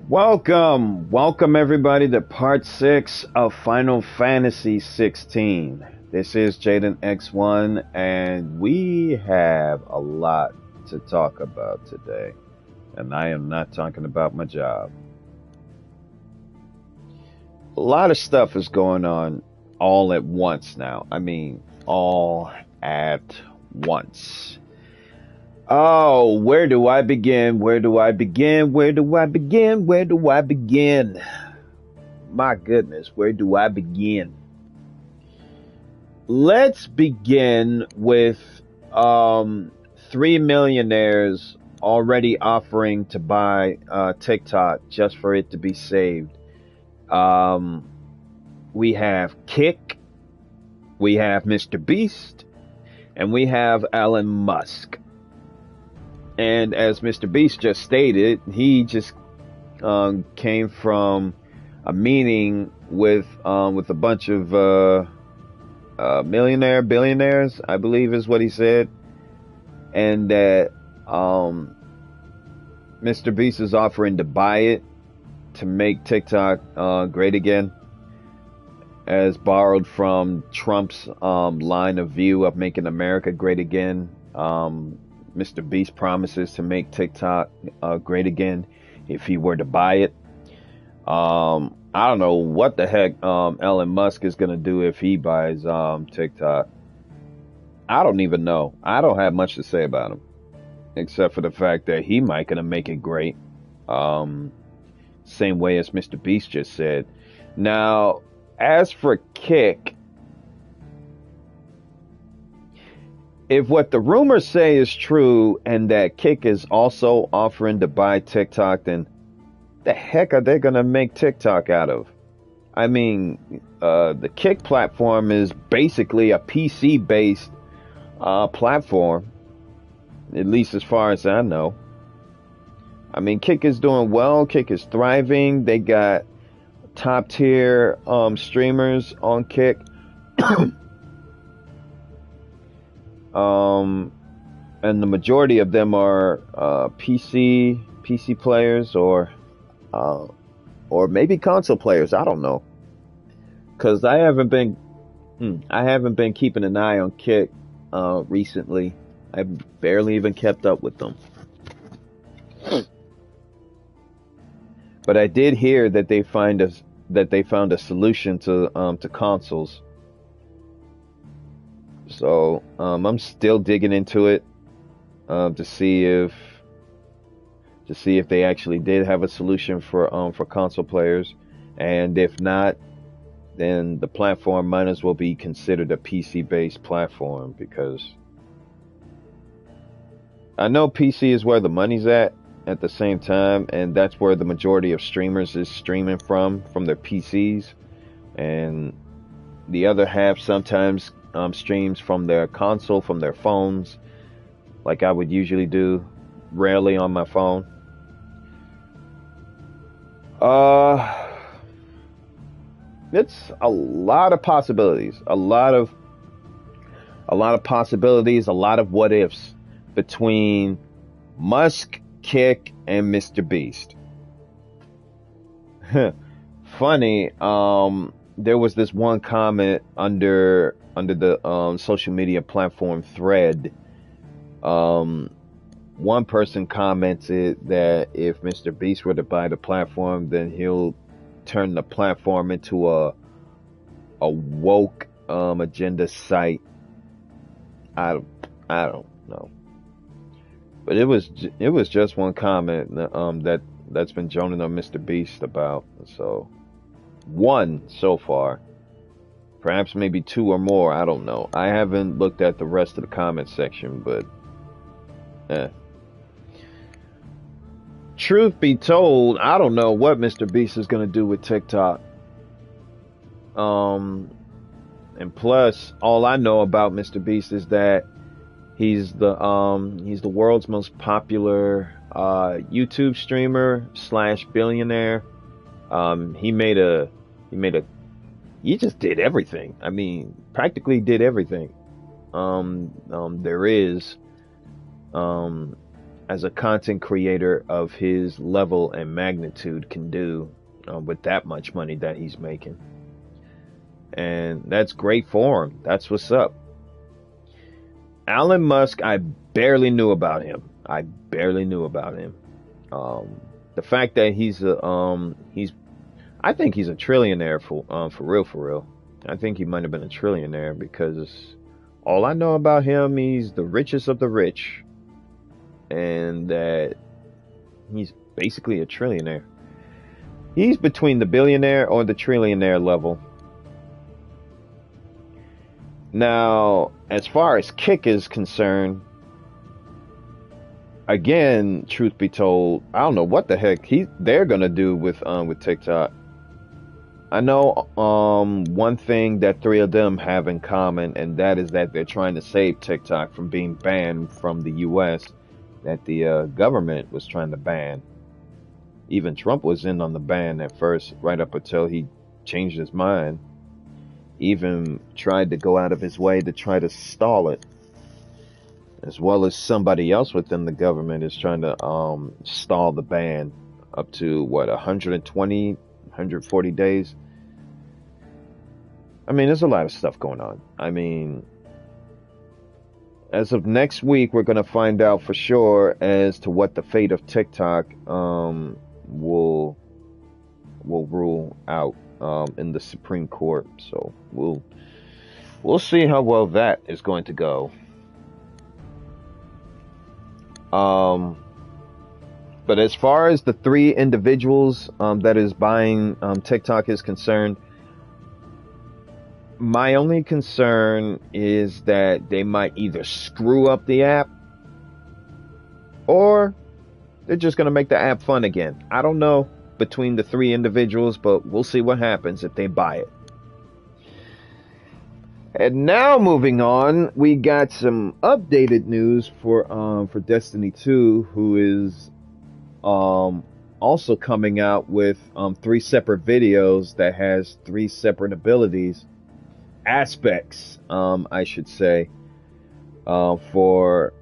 Welcome everybody to part 6 of Final Fantasy 16. This is Jaden X1 and we have a lot to talk about today. And I am not talking about my job. A lot of stuff is going on all at once now. I mean, all at once. Oh, where do I begin? Where do I begin? Where do I begin? Where do I begin? My goodness, where do I begin? Let's begin with three millionaires already offering to buy TikTok just for it to be saved. We have Kick, we have Mr. Beast, and we have Elon Musk. And as Mr. Beast just stated, he just came from a meeting with a bunch of billionaires, I believe is what he said, and that Mr. Beast is offering to buy it to make TikTok great again, as borrowed from Trump's line of view of making America great again. Mr. Beast promises to make TikTok great again if he were to buy it. I don't know what the heck Elon Musk is going to do if he buys TikTok. I don't even know. I don't have much to say about him, except for the fact that he might going to make it great. Same way as Mr. Beast just said. Now, as for Kick, if what the rumors say is true and that Kick is also offering to buy TikTok, then the heck are they going to make TikTok out of? I mean, the Kick platform is basically a PC-based platform, at least as far as I know. I mean, Kick is doing well. Kick is thriving. They got top-tier streamers on Kick. And the majority of them are PC players or maybe console players. I don't know, because I haven't been keeping an eye on Kick recently. I've barely even kept up with them. But I did hear that they found a solution to consoles. So I'm still digging into it to see if they actually did have a solution for console players, and if not, then the platform might as well be considered a PC-based platform, because I know PC is where the money's at the same time, and that's where the majority of streamers is streaming from their PCs, and the other half sometimes streams from their console, from their phones, like I would usually do, rarely on my phone. It's a lot of possibilities, a lot of possibilities, a lot of what ifs between Musk, Kick, and Mr. Beast. Funny, there was this one comment under the social media platform Thread. One person commented that if Mr. Beast were to buy the platform, then he'll turn the platform into a woke agenda site. I don't know, but it was just one comment that's been joining on Mr. Beast about. So one so far. Perhaps maybe two or more, I don't know. I haven't looked at the rest of the comment section, but truth be told, I don't know what Mr. Beast is going to do with TikTok. And plus, all I know about Mr. Beast is that he's the world's most popular YouTube streamer / billionaire. He just did everything. I mean, practically did everything there is as a content creator of his level and magnitude can do with that much money that he's making. And that's great for him. That's what's up. Elon Musk, I barely knew about him. I barely knew about him. The fact that I think he's a trillionaire for real. I think he might have been a trillionaire because all I know about him, he's the richest of the rich, and that he's basically a trillionaire. He's between the billionaire or the trillionaire level. Now, as far as Kick is concerned, again, truth be told, I don't know what the heck they're gonna do with TikTok. I know one thing that three of them have in common, and that is that they're trying to save TikTok from being banned from the US, that the government was trying to ban. Even Trump was in on the ban at first, right up until he changed his mind. Even tried to go out of his way to try to stall it, as well as somebody else within the government is trying to stall the ban up to what, 120, 140 days. I mean, there's a lot of stuff going on. I mean, as of next week, we're going to find out for sure as to what the fate of TikTok will rule out in the Supreme Court. So we'll see how well that is going to go. But as far as the three individuals that is buying TikTok is concerned, my only concern is that they might either screw up the app or they're just going to make the app fun again. I don't know between the three individuals, but we'll see what happens if they buy it. And now moving on, we got some updated news for Destiny 2, who is also coming out with 3 separate videos that has 3 separate aspects, I should say, for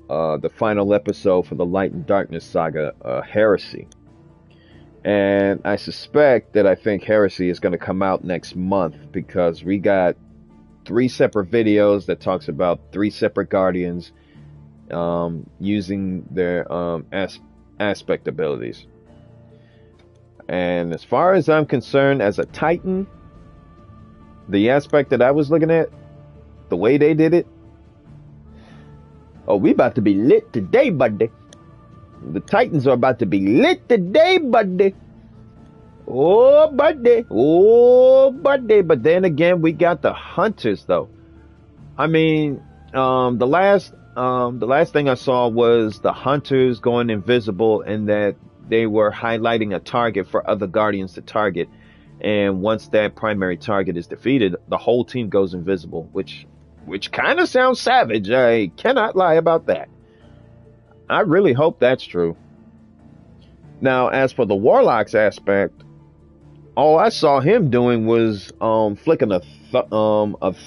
the final episode for the Light and Darkness saga, Heresy. And I suspect that I think Heresy is going to come out next month because we got 3 separate videos that talks about 3 separate Guardians using their aspect abilities. And as far as I'm concerned, as a Titan, the aspect that I was looking at, the way they did it, oh, we about to be lit today, buddy. The Titans are about to be lit today, buddy. Oh, buddy. Oh, buddy. But then again, we got the Hunters, though. I mean, the last thing I saw was the Hunters going invisible, and that they were highlighting a target for other Guardians to target. And once that primary target is defeated, the whole team goes invisible, which kind of sounds savage. I cannot lie about that. I really hope that's true. Now, as for the Warlock's aspect, all I saw him doing was flicking a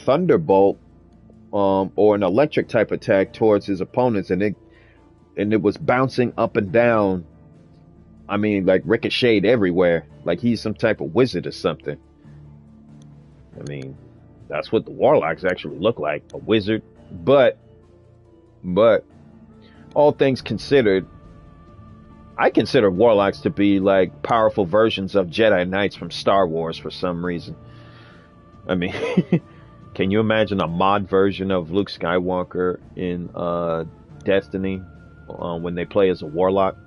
thunderbolt or an electric type attack towards his opponents, and it was bouncing up and down. I mean, like ricocheted everywhere, like he's some type of wizard or something. I mean, that's what the Warlocks actually look like, a wizard. But all things considered, I consider Warlocks to be like powerful versions of Jedi Knights from Star Wars for some reason. I mean, can you imagine a mod version of Luke Skywalker in Destiny when they play as a Warlock?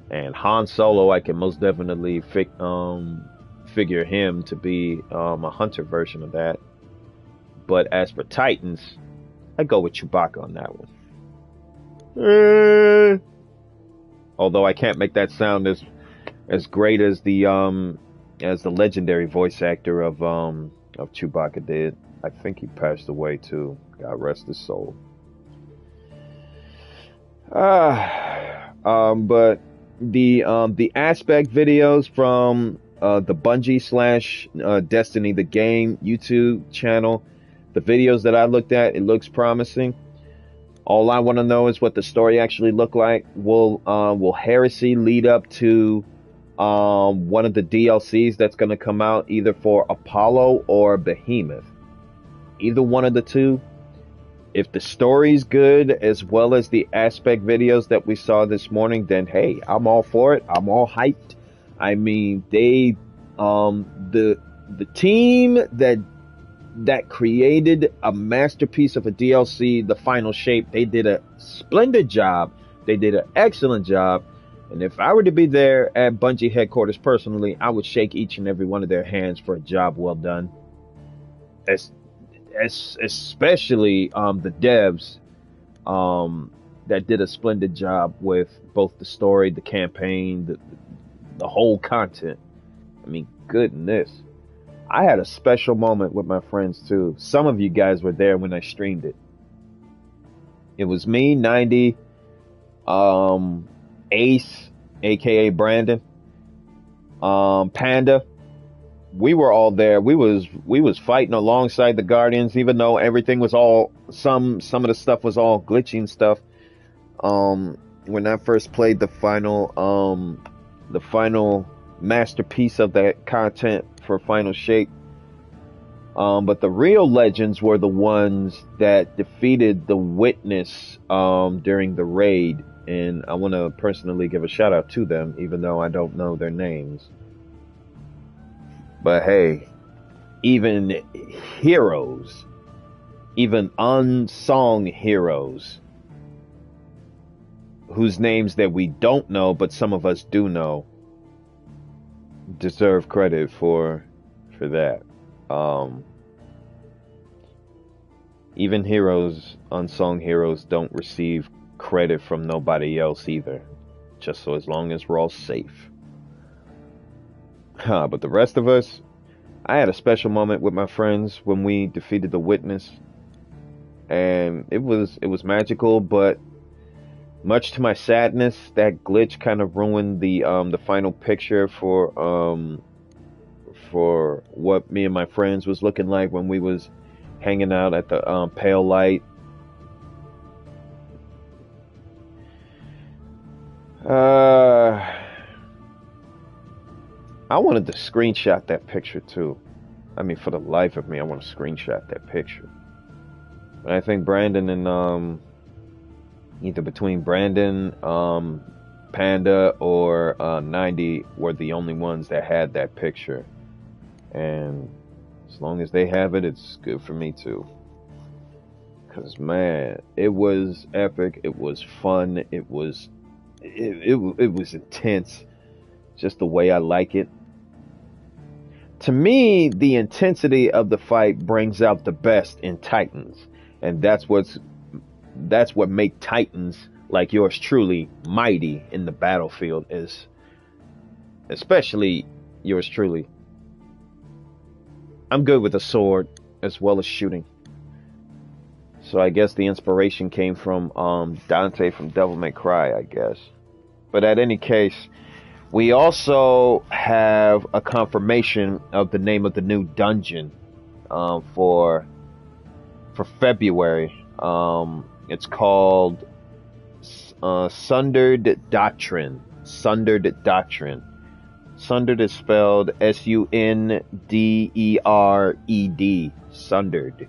And Han Solo, I can most definitely figure him to be a Hunter version of that. But as for Titans, I go with Chewbacca on that one. Although I can't make that sound as great as the legendary voice actor of Chewbacca did. I think he passed away too. God rest his soul. But the aspect videos from the Bungie / Destiny the game YouTube channel, the videos that I looked at, it looks promising. All I want to know is what the story actually looked like. Will Heresy lead up to one of the DLCs that's going to come out either for Apollo or Behemoth? Either one of the two. If the story's good as well as the aspect videos that we saw this morning, then hey, I'm all for it. I'm all hyped. I mean, the team that created a masterpiece of a DLC, The Final Shape, they did a splendid job. They did an excellent job. And if I were to be there at Bungie headquarters personally, I would shake each and every one of their hands for a job well done. Especially the devs that did a splendid job with both the story, the campaign, the whole content. I mean, goodness. I had a special moment with my friends too. Some of you guys were there when I streamed it. It was me, 90, Ace, aka Brandon, Panda. We were all there. We was fighting alongside the Guardians, even though everything was all some of the stuff was all glitching stuff. When I first played the final masterpiece of that content for Final Shape. But the real legends were the ones that defeated the Witness during the raid, and I want to personally give a shout out to them, even though I don't know their names. But hey, even heroes, even unsung heroes, whose names that we don't know, but some of us do know, deserve credit for that. Even heroes, unsung heroes, don't receive credit from nobody else either. Just so as long as we're all safe. But the rest of us, I had a special moment with my friends when we defeated the Witness, and it was magical. But much to my sadness, that glitch kind of ruined the final picture for what me and my friends was looking like when we was hanging out at the Pale Light. I wanted to screenshot that picture too. I mean, for the life of me, I want to screenshot that picture. But I think Brandon and either between Brandon, Panda, or 90 were the only ones that had that picture. And as long as they have it, it's good for me too. Cause man, it was epic. It was fun. It was intense, just the way I like it. To me, the intensity of the fight brings out the best in Titans, and that's what make Titans like yours truly mighty in the battlefield, is especially yours truly. I'm good with a sword as well as shooting. So I guess the inspiration came from Dante from Devil May Cry, I guess. But at any case, we also have a confirmation of the name of the new dungeon for February. It's called Sundered Doctrine. Sundered Doctrine. Sundered is spelled S-U-N-D-E-R-E-D. Sundered.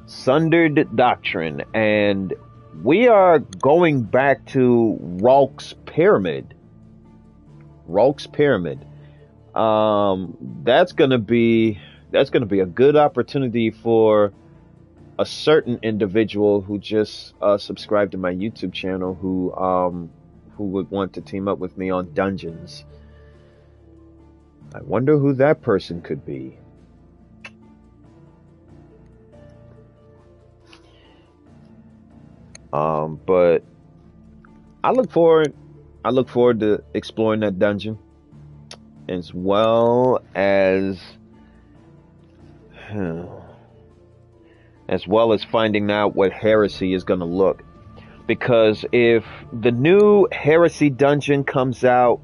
Sundered Doctrine. And we are going back to Ralk's Pyramid. Ralk's Pyramid. That's gonna be a good opportunity for a certain individual who just subscribed to my YouTube channel, who would want to team up with me on dungeons. I wonder who that person could be. But I look forward to exploring that dungeon, as well as finding out what Heresy is going to look. Because if the new Heresy dungeon comes out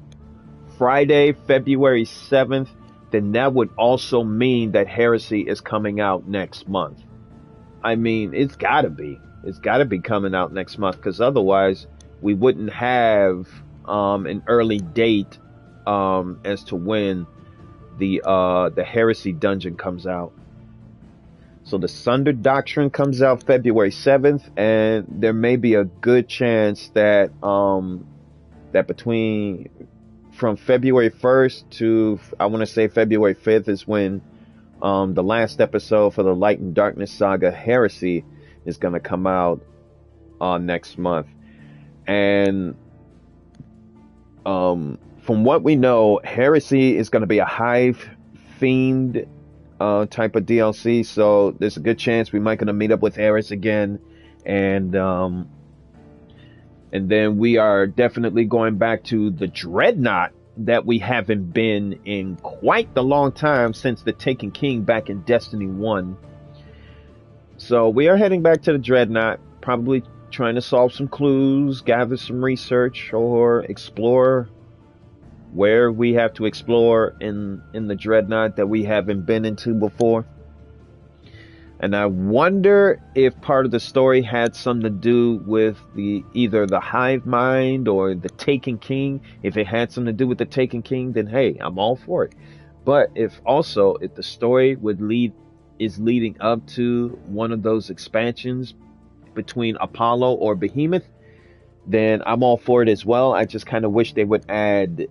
Friday, February 7th, then that would also mean that Heresy is coming out next month. I mean, it's gotta be. It's got to be coming out next month, because otherwise we wouldn't have an early date as to when the Heresy Dungeon comes out. So the Sunder Doctrine comes out February 7th, and there may be a good chance that that between from February 1st to, I want to say, February 5th is when the last episode for the Light and Darkness Saga Heresy is going to come out next month. And from what we know, Heresy is going to be a Hive themed type of DLC, so there's a good chance we might going to meet up with Eris again, and then we are definitely going back to the Dreadnought that we haven't been in quite the long time, since the Taken King back in Destiny 1. So we are heading back to the Dreadnought, probably trying to solve some clues, gather some research, or explore where we have to explore in the Dreadnought that we haven't been into before. And I wonder if part of the story had something to do with either the Hive Mind or the Taken King. If it had something to do with the Taken King, then hey, I'm all for it. But if the story is leading up to one of those expansions between Apollo or Behemoth, then I'm all for it as well. I just kind of wish they would add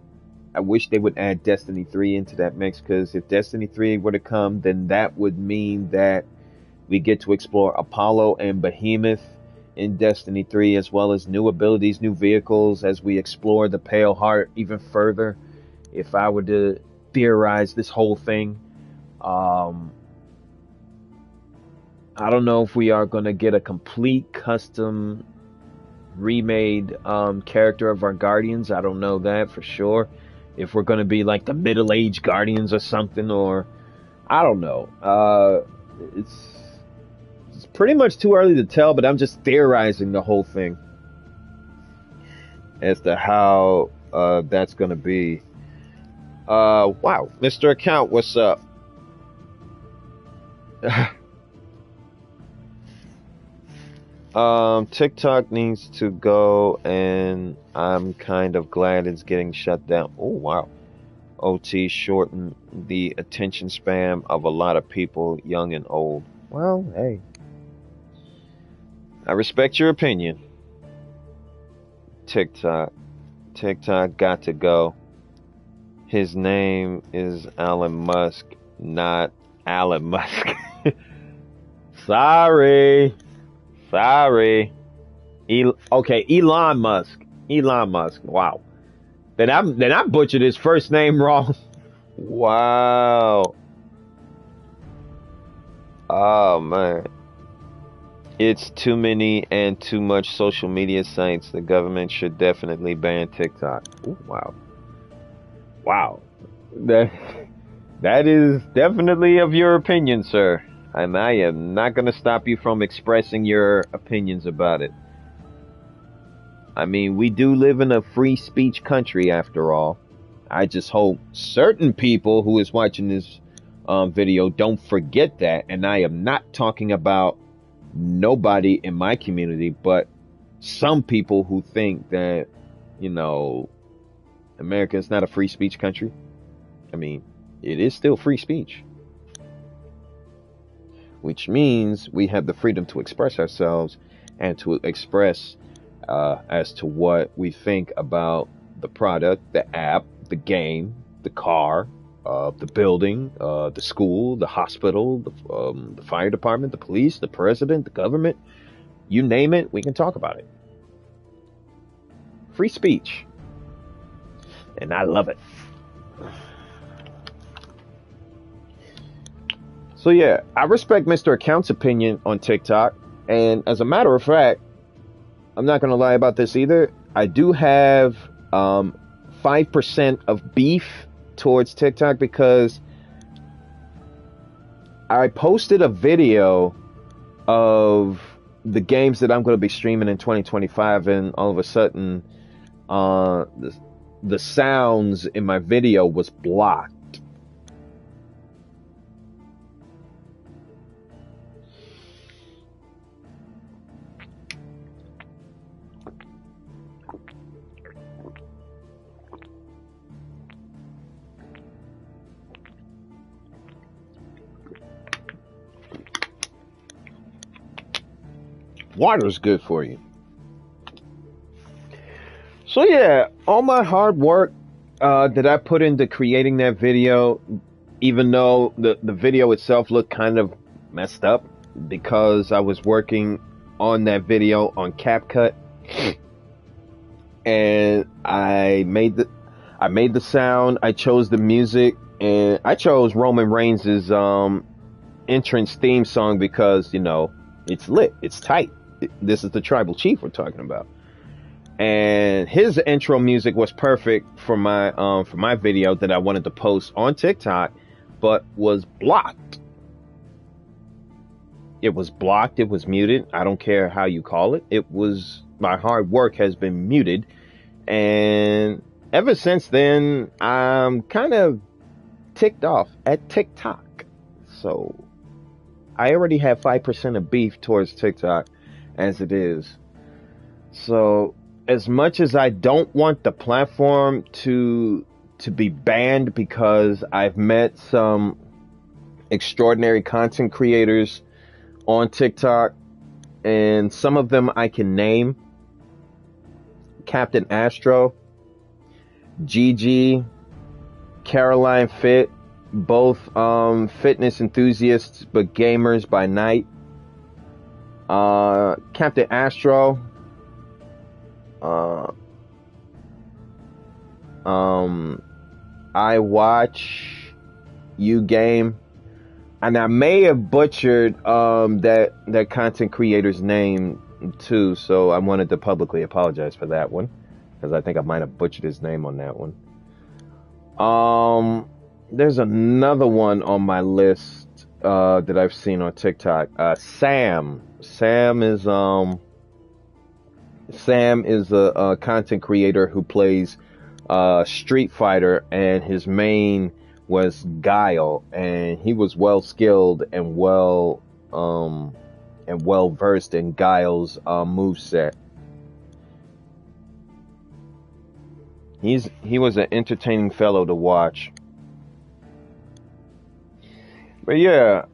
Destiny 3 into that mix, because if Destiny 3 were to come, then that would mean that we get to explore Apollo and Behemoth in Destiny 3, as well as new abilities, new vehicles, as we explore the Pale Heart even further. If I were to theorize this whole thing, I don't know if we are going to get a complete custom remade character of our Guardians. I don't know that for sure. If we're going to be like the middle-aged Guardians or something, or I don't know. It's pretty much too early to tell, but I'm just theorizing the whole thing as to how that's going to be. Wow, Mr. Account, what's up? TikTok needs to go, and I'm kind of glad it's getting shut down. Oh, wow. OT shortened the attention span of a lot of people, young and old. Well, hey, I respect your opinion. TikTok got to go. His name is Elon Musk, not Alan Musk. Sorry. Okay, Elon Musk. Wow. Then I butchered his first name wrong. Wow. Oh man. It's too many and too much social media sites. The government should definitely ban TikTok. Ooh, wow. Wow. That is definitely of your opinion, sir. And I am not going to stop you from expressing your opinions about it. I mean, we do live in a free speech country after all. I just hope certain people who is watching this video don't forget that. And I am not talking about nobody in my community, but some people who think that, America is not a free speech country. I mean, it is still free speech, which means we have the freedom to express ourselves and to express as to what we think about the product, the app, the game, the car, the building, the school, the hospital, the fire department, the police, the president, the government. You name it, we can talk about it. Free speech. And I love it. So yeah, I respect Mr. Account's opinion on TikTok. And as a matter of fact, I'm not going to lie about this either. I do have 5% of beef towards TikTok, because I posted a video of the games that I'm going to be streaming in 2025, and all of a sudden the sounds in my video was blocked. Water's good for you. So yeah, all my hard work that I put into creating that video, even though the video itself looked kind of messed up because I was working on that video on CapCut, and I made the sound, I chose the music, and I chose Roman Reigns' entrance theme song because, you know, it's lit, it's tight. This is the tribal chief we're talking about. And his intro music was perfect for my video that I wanted to post on TikTok, but was blocked. It was blocked, it was muted. I don't care how you call it. It was, my hard work has been muted. And ever since then, I'm kind of ticked off at TikTok. So I already have 5% of beef towards TikTok as it is. So as much as I don't want the platform to be banned, because I've met some extraordinary content creators on TikTok, and some of them I can name: Captain Astro, Gigi, Caroline Fit, both fitness enthusiasts but gamers by night. Captain Astro, I watch you game, and I may have butchered that content creator's name too, so I wanted to publicly apologize for that one, because I think I might have butchered his name on that one. There's another one on my list that I've seen on TikTok. Sam is a content creator who plays Street Fighter, and his main was Guile, and he was well skilled and well versed in Guile's moveset. He was an entertaining fellow to watch. But yeah,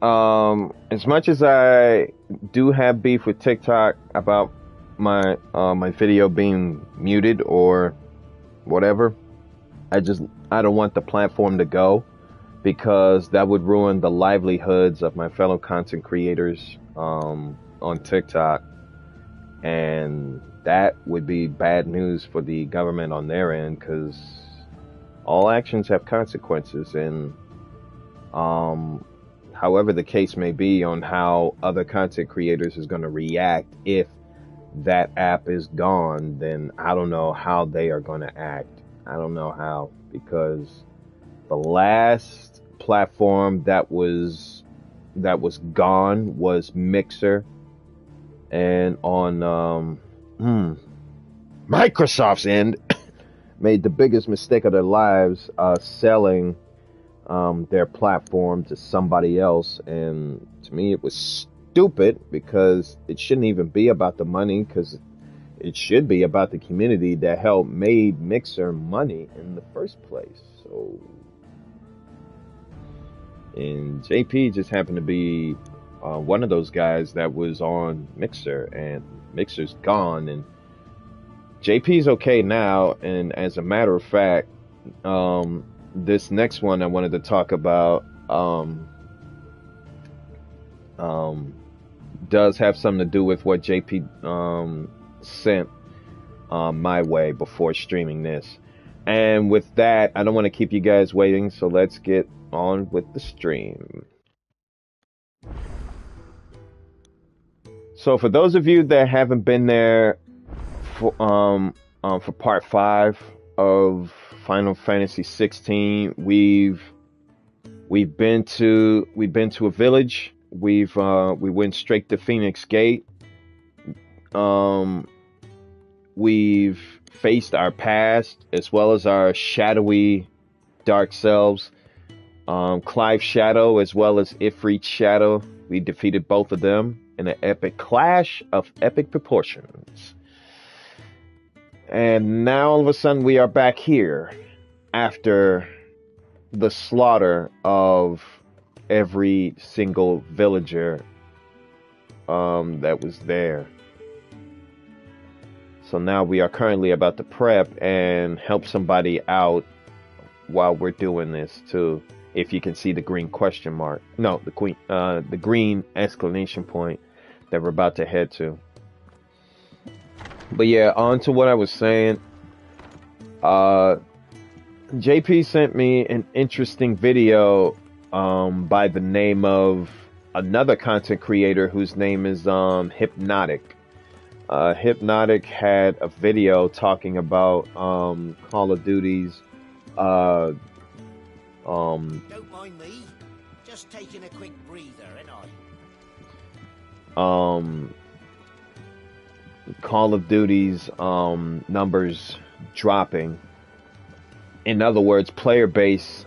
as much as I do have beef with TikTok about my video being muted or whatever, I don't want the platform to go, because that would ruin the livelihoods of my fellow content creators on TikTok, and that would be bad news for the government on their end, because all actions have consequences, and however the case may be on how other content creators is going to react if that app is gone, then I don't know how they are going to act. I don't know how, because the last platform that was gone was Mixer, and on Microsoft's end made the biggest mistake of their lives, selling their platform to somebody else. And to me, it was stupid, because it shouldn't even be about the money, because it should be about the community that helped made Mixer money in the first place. So, and JP just happened to be one of those guys that was on Mixer, and Mixer's gone, and JP's okay now. And as a matter of fact, this next one I wanted to talk about does have something to do with what JP sent my way before streaming this. And with that, I don't want to keep you guys waiting, so let's get on with the stream. So for those of you that haven't been there for part 5 of Final Fantasy 16, we've been to a village. We went straight to Phoenix Gate. We've faced our past as well as our shadowy dark selves. Clive's shadow as well as Ifrit's shadow. We defeated both of them in an epic clash of epic proportions. And now all of a sudden we are back here after the slaughter of every single villager that was there. So now we are currently about to prep and help somebody out while we're doing this too. If you can see the green question mark, no, the green exclamation point that we're about to head to. But yeah, on to what I was saying. JP sent me an interesting video by the name of another content creator whose name is Hypnotic. Hypnotic had a video talking about Call of Duty's Don't mind me. Just taking a quick breather, ain't I? Call of Duty's numbers dropping. In other words, player base.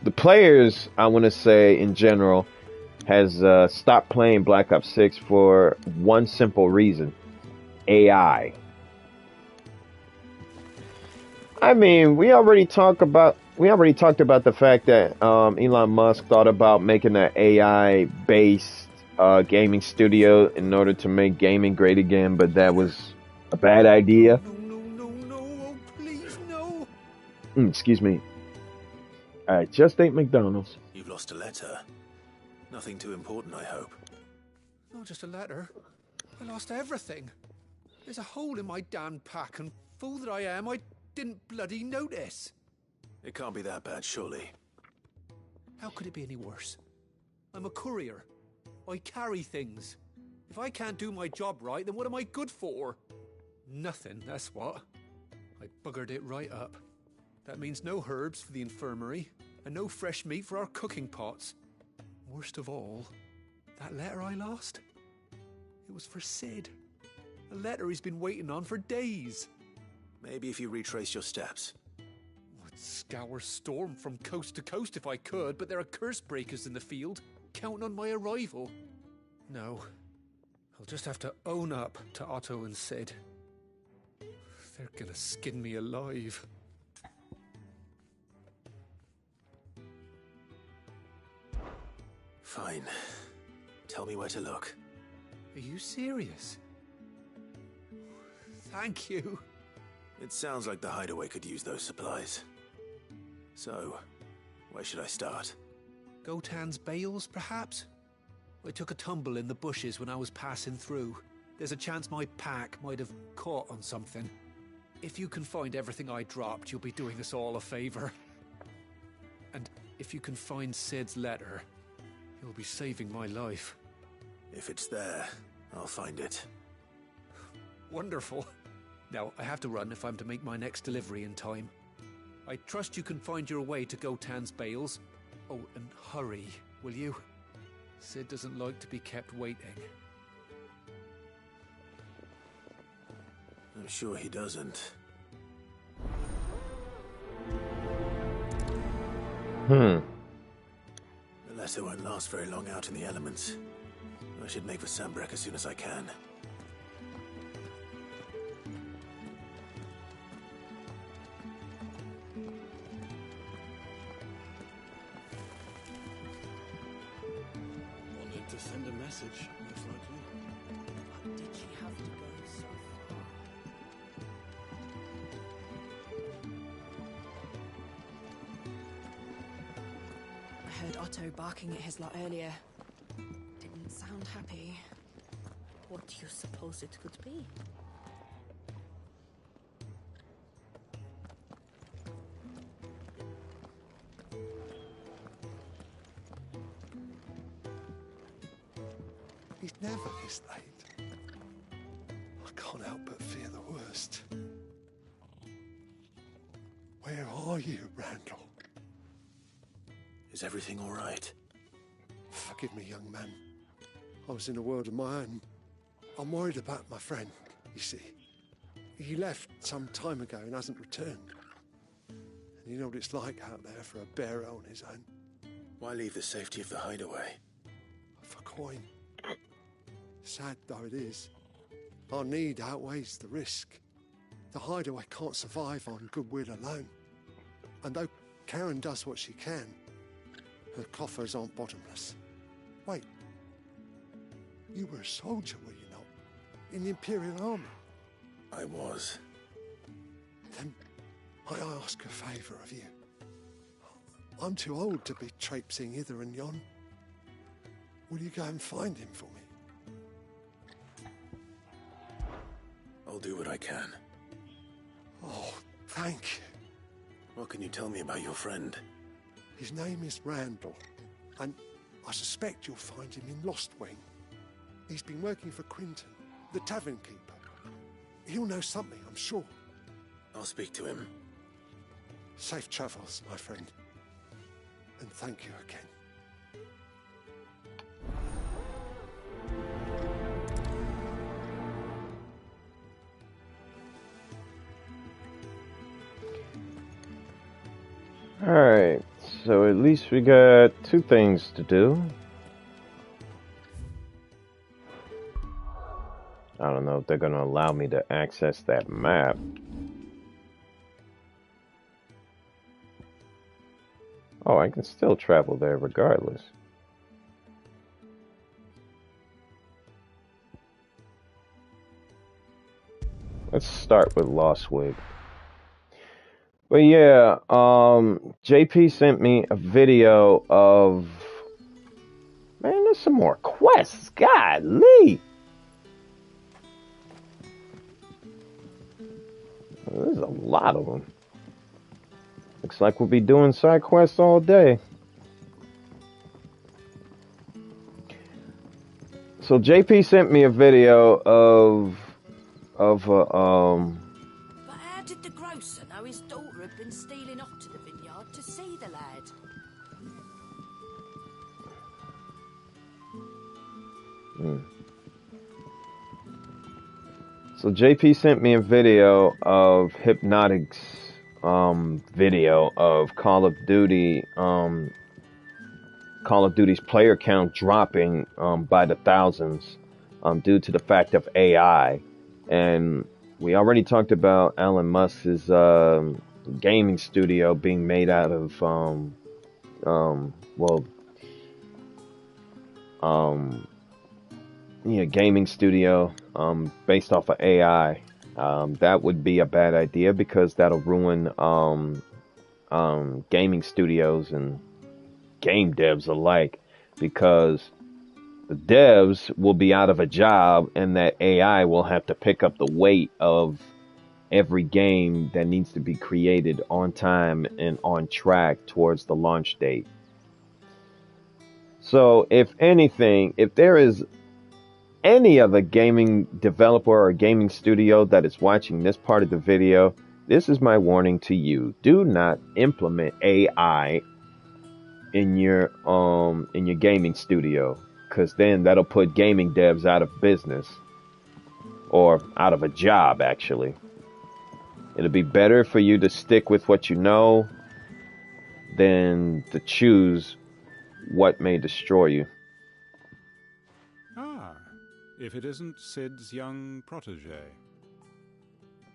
The players, I want to say in general, has stopped playing Black Ops 6 for one simple reason: AI. I mean, we already talked about the fact that Elon Musk thought about making an AI based gaming studio in order to make gaming great again, but that was a bad idea. No, oh, please, no. Excuse me. I just ate McDonald's. You've lost a letter. Nothing too important, I hope. Not just a letter. I lost everything. There's a hole in my damn pack, and fool that I am, I didn't bloody notice. It can't be that bad, surely. How could it be any worse? I'm a courier. I carry things. If I can't do my job right, then what am I good for? Nothing, that's what. I buggered it right up. That means no herbs for the infirmary, and no fresh meat for our cooking pots. Worst of all, that letter I lost? It was for Sid. A letter he's been waiting on for days. Maybe if you retrace your steps. I'd scour Storm from coast to coast if I could, but there are curse breakers in the field, counting on my arrival. No, I'll just have to own up to Otto and Sid. They're gonna skin me alive. Fine. Tell me where to look. Are you serious? Thank you. It sounds like the hideaway could use those supplies. So, where should I start? Gotan's bales, perhaps? I took a tumble in the bushes when I was passing through. There's a chance my pack might have caught on something. If you can find everything I dropped, you'll be doing us all a favor. And if you can find Sid's letter, you'll be saving my life. If it's there, I'll find it. Wonderful. Now, I have to run if I'm to make my next delivery in time. I trust you can find your way to Gotan's bales. Oh, and hurry, will you? Sid doesn't like to be kept waiting. I'm sure he doesn't. The letter won't last very long out in the elements. I should make for Sambrek as soon as I can. Wanted to send a message, most likely. But did she have to go so far? I heard Otto barking at his lot earlier. Didn't sound happy. What do you suppose it could be? He's never this late. I can't help but fear the worst. Where are you, Randall? Is everything all right? Forgive me, young man. I was in a world of my own. I'm worried about my friend, you see. He left some time ago and hasn't returned. And you know what it's like out there for a bearer on his own. Why leave the safety of the hideaway? For coin. Sad though it is, our need outweighs the risk. The hideaway can't survive on goodwill alone. And though Karen does what she can, her coffers aren't bottomless. Wait, you were a soldier, were you not? In the Imperial Army? I was. Then I ask a favour of you. I'm too old to be traipsing hither and yon. Will you go and find him for me? I'll do what I can. Oh, thank you. What can you tell me about your friend? His name is Randall, and I suspect you'll find him in Lost Wing. He's been working for Quinton, the tavern keeper. He'll know something, I'm sure. I'll speak to him. Safe travels, my friend. And thank you again. Alright, so at least we got 2 things to do. I don't know if they're going to allow me to access that map. Oh, I can still travel there regardless. Let's start with Lost Wig. But yeah, JP sent me a video of... Man, there's some more quests. Golly! There's a lot of them. Looks like we'll be doing side quests all day. So JP sent me a video of But how did the grocer know his daughter had been stealing off to the vineyard to see the lad? So JP sent me a video of Hypnotic's video of Call of Duty's player count dropping by the thousands due to the fact of AI. And we already talked about Elon Musk's gaming studio being made out of gaming studio based off of AI. That would be a bad idea because that'll ruin gaming studios and game devs alike, because the devs will be out of a job and that AI will have to pick up the weight of every game that needs to be created on time and on track towards the launch date. So if anything, if there is any other gaming developer or gaming studio that is watching this part of the video, this is my warning to you. Do not implement AI in your gaming studio, because then that'll put gaming devs out of business, or out of a job actually. It'll be better for you to stick with what you know than to choose what may destroy you. Ah, if it isn't Sid's young protege.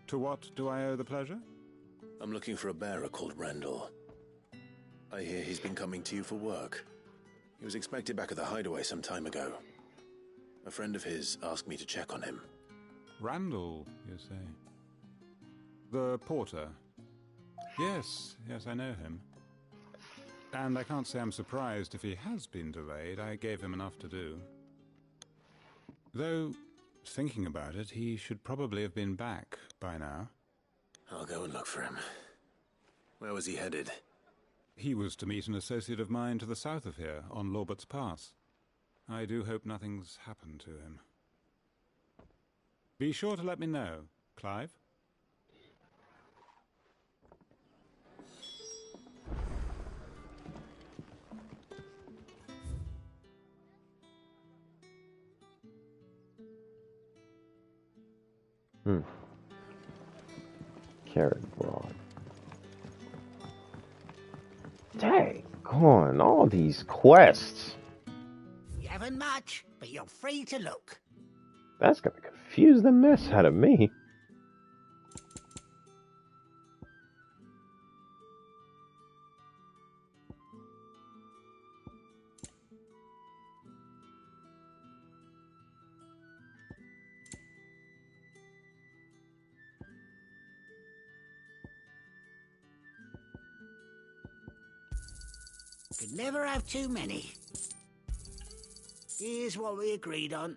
To what do I owe the pleasure? I'm looking for a bearer called Randall. I hear he's been coming to you for work. He was expected back at the hideaway some time ago. A friend of his asked me to check on him. Randall, you say? The porter? Yes, I know him. And I can't say I'm surprised if he has been delayed. I gave him enough to do. Though, thinking about it, he should probably have been back by now. I'll go and look for him. Where was he headed? He was to meet an associate of mine to the south of here, on Lorbert's Pass. I do hope nothing's happened to him. Be sure to let me know, Clive. Carrot broad. Dang, on all these quests. You haven't much, but you're free to look. That's gonna confuse the mess out of me. could never have too many. Here's what we agreed on.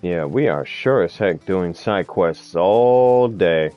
Yeah, we are sure as heck doing side quests all day.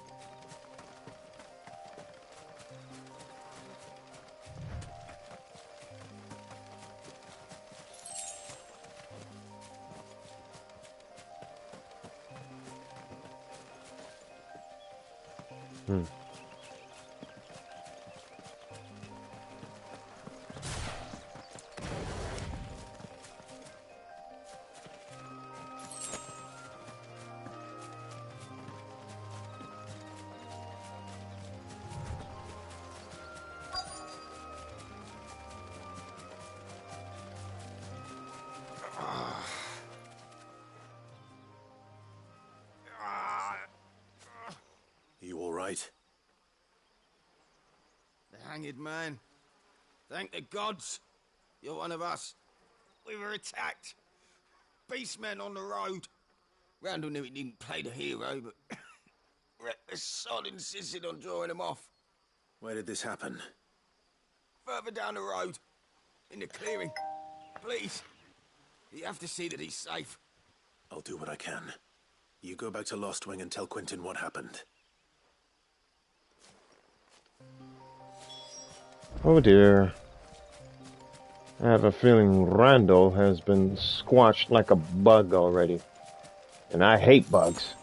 You all right? The hanged man. Thank the gods. You're one of us. We were attacked. Beastmen on the road. Randall knew he didn't play the hero, but the sod insisted on drawing him off. Where did this happen? Further down the road. In the clearing. Please. You have to see that he's safe. I'll do what I can. You go back to Lost Wing and tell Quentin what happened. Oh dear. I have a feeling Randall has been squashed like a bug already. And I hate bugs.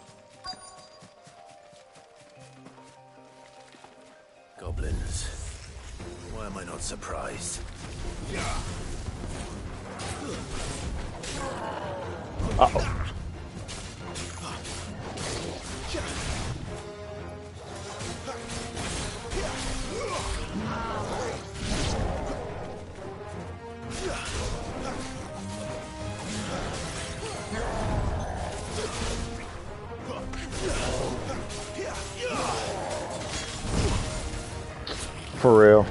Goblins. Why am I not surprised? Uh-oh. For real.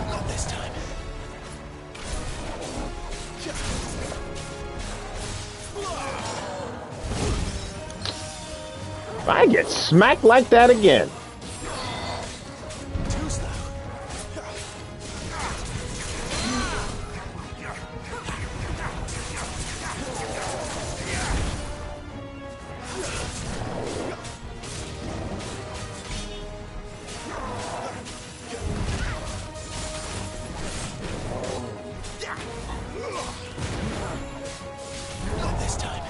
Not this time. If I get smacked like that again. Too slow. Not this time.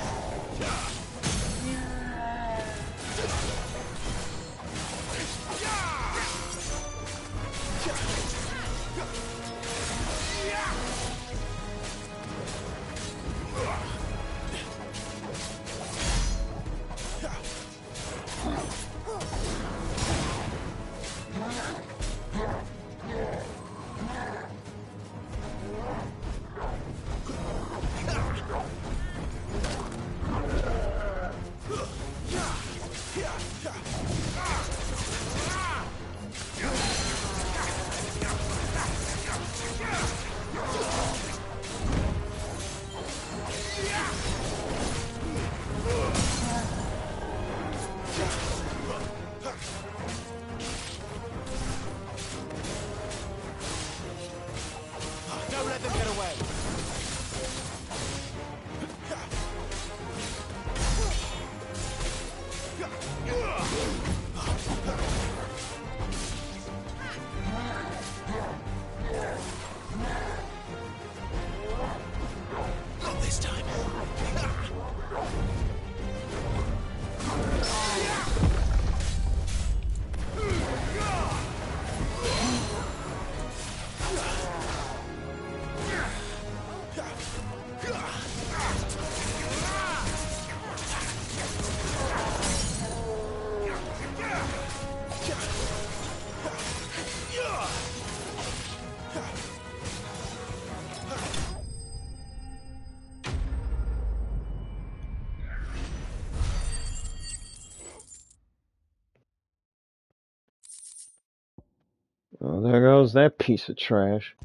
Oh, there goes that piece of trash.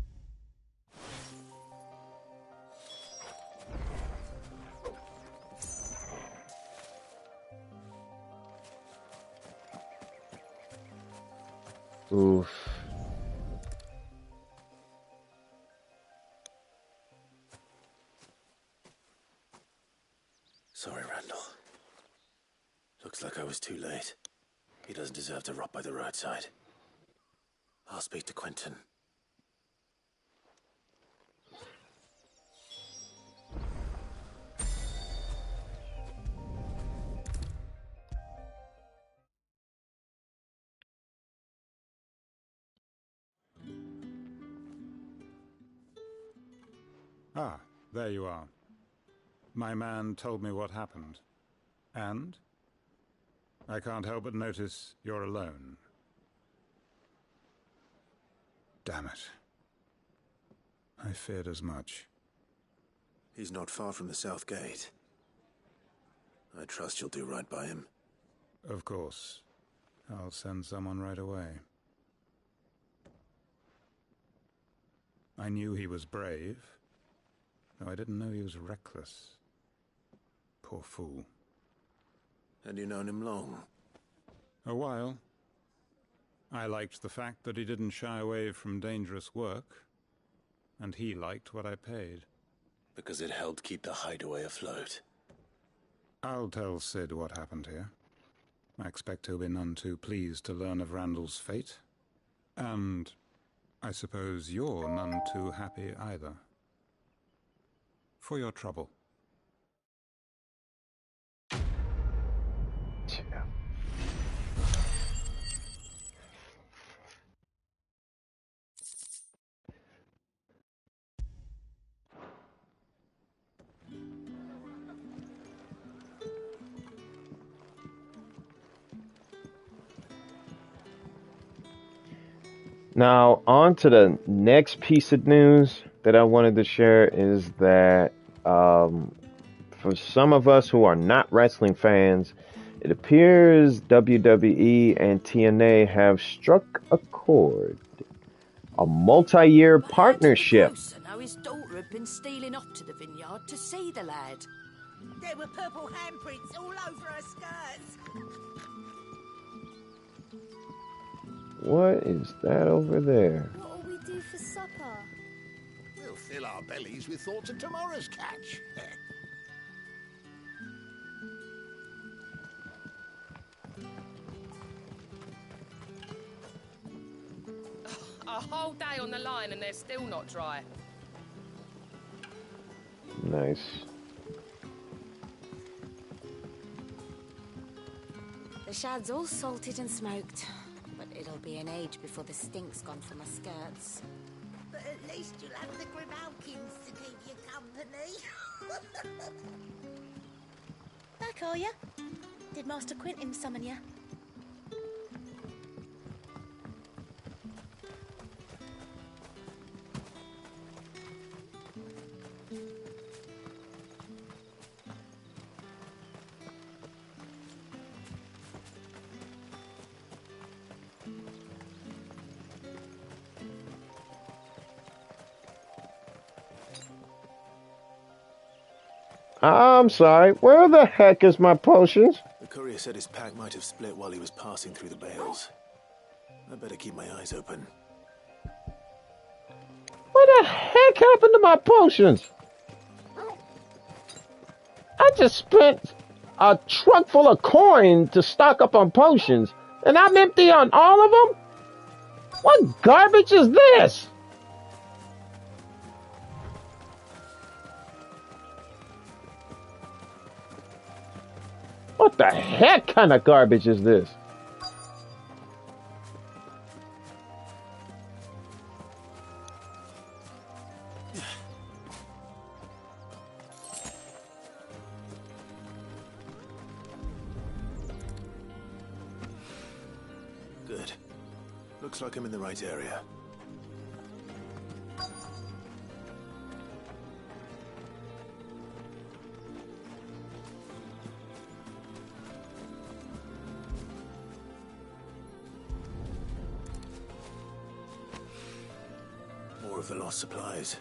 Oof. Sorry, Randall. Looks like I was too late. He doesn't deserve to rot by the roadside. I'll speak to Quentin. Ah, there you are. My man told me what happened. And? I can't help but notice you're alone. Damn it. I feared as much. He's not far from the south gate. I trust you'll do right by him. Of course. I'll send someone right away. I knew he was brave, though I didn't know he was reckless. Poor fool. And you known him long? A while. I liked the fact that he didn't shy away from dangerous work, and he liked what I paid. Because it helped keep the hideaway afloat. I'll tell Sid what happened here. I expect he'll be none too pleased to learn of Randall's fate. And I suppose you're none too happy either. For your trouble. Now, on to the next piece of news that I wanted to share is that for some of us who are not wrestling fans, it appears WWE and TNA have struck a chord. A multi-year partnership. Now his daughter had been stealing off to the vineyard to see the lad. There were purple handprints all over her skirts. What is that over there? What'll we do for supper? We'll fill our bellies with thoughts of tomorrow's catch. A whole day on the line and they're still not dry. Nice. The shad's all salted and smoked, but it'll be an age before the stink's gone from my skirts. But at least you'll have the Grimalkins to keep you company. Back, are ya? Did Master Quentin summon ya? I'm sorry, where the heck is my potions? The courier said his pack might have split while he was passing through the bales. I better keep my eyes open. What the heck happened to my potions? I just spent a truck full of coin to stock up on potions, and I'm empty on all of them? What garbage is this? What the heck kind of garbage is this? Good. Looks like I'm in the right area. of the lost supplies.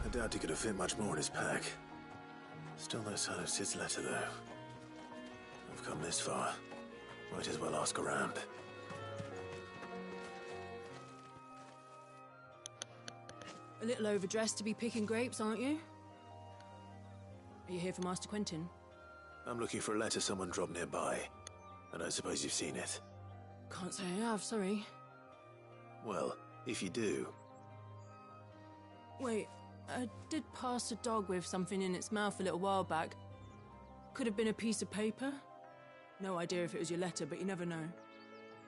I doubt he could have fit much more in his pack. Still no sign of Sid's letter, though. I've come this far. Might as well ask around. A little overdressed to be picking grapes, aren't you? Are you here for Master Quentin? I'm looking for a letter someone dropped nearby. I don't suppose you've seen it. Can't say I have, sorry. Well, if you do... Wait, I did pass a dog with something in its mouth a little while back. Could have been a piece of paper. No idea if it was your letter, but you never know.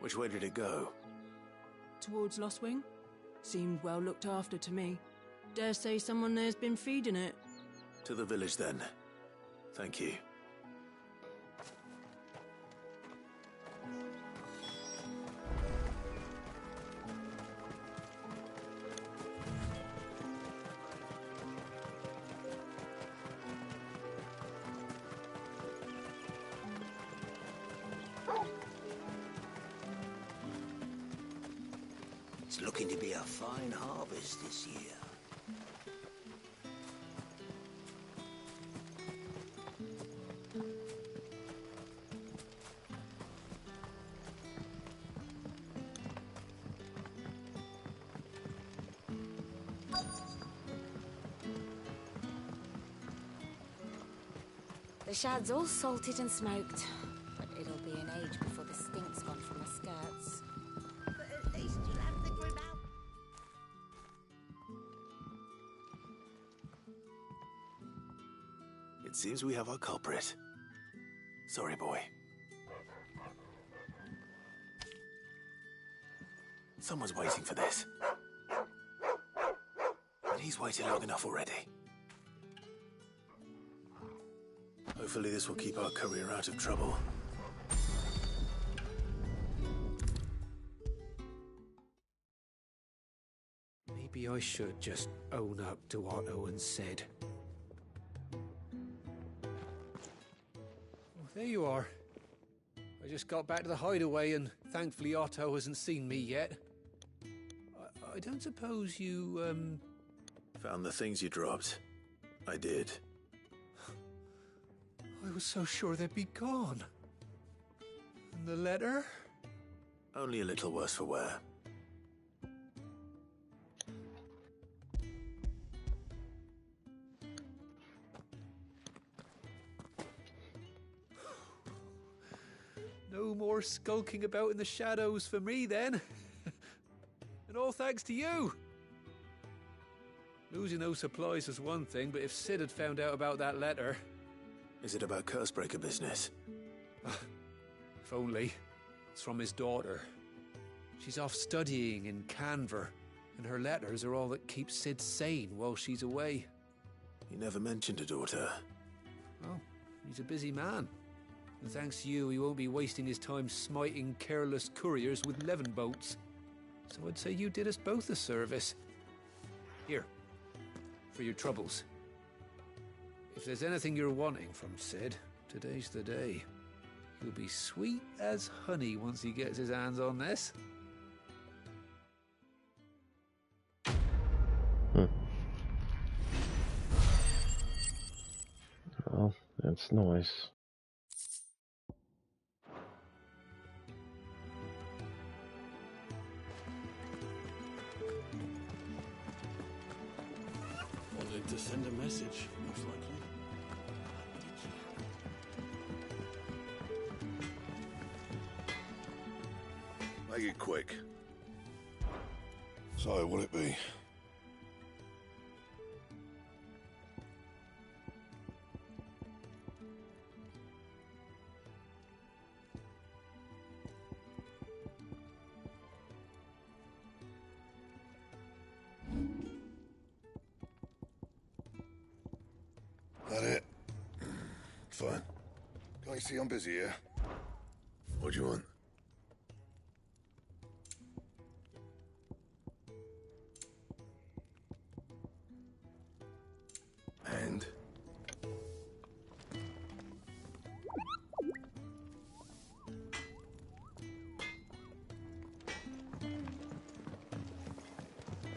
Which way did it go? Towards Lostwing? Seemed well looked after to me. Dare say someone there's been feeding it. To the village, then. Thank you. It's looking to be a fine harvest this year. The shad's all salted and smoked, but it'll be an age before the stink's gone from the skirts. But at least you'll have the grip out. It seems we have our culprit. Sorry, boy. Someone's waiting for this. And he's waited long enough already. Hopefully this will keep our courier out of trouble. Maybe I should just own up to what Owen said. Oh, there you are. I just got back to the hideaway and thankfully Otto hasn't seen me yet. I don't suppose you, Found the things you dropped. I did. I was so sure they'd be gone. And the letter? Only a little worse for wear. No more skulking about in the shadows for me, then. And all thanks to you. Losing those supplies was one thing, but if Sid had found out about that letter... Is it about Cursebreaker business? If only. It's from his daughter. She's off studying in Canver, and her letters are all that keep Sid sane while she's away. He never mentioned a daughter. Oh, he's a busy man. And thanks to you, he won't be wasting his time smiting careless couriers with levin boats. So I'd say you did us both a service. Here, for your troubles. If there's anything you're wanting from Sid, today's the day. He'll be sweet as honey once he gets his hands on this. Well, that's nice. Wanted to send a message, most likely. Make it quick. So, will it be? That it? Fine. Can't you see I'm busy here? What do you want?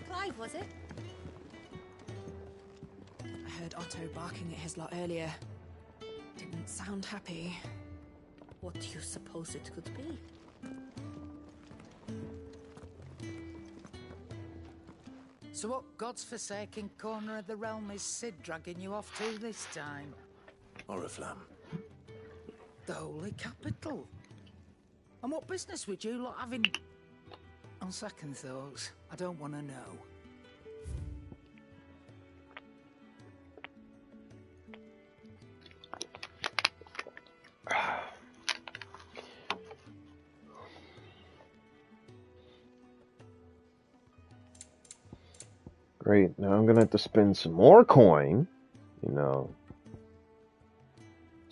Clive, was it? I heard Otto barking at his lot earlier. Didn't sound happy. What do you suppose it could be? So what God's forsaken corner of the realm is Sid dragging you off to this time? Oriflamme. The Holy Capital. And what business would you lot having... On second thoughts, I don't want to know. Great. Now I'm gonna have to spend some more coin, you know,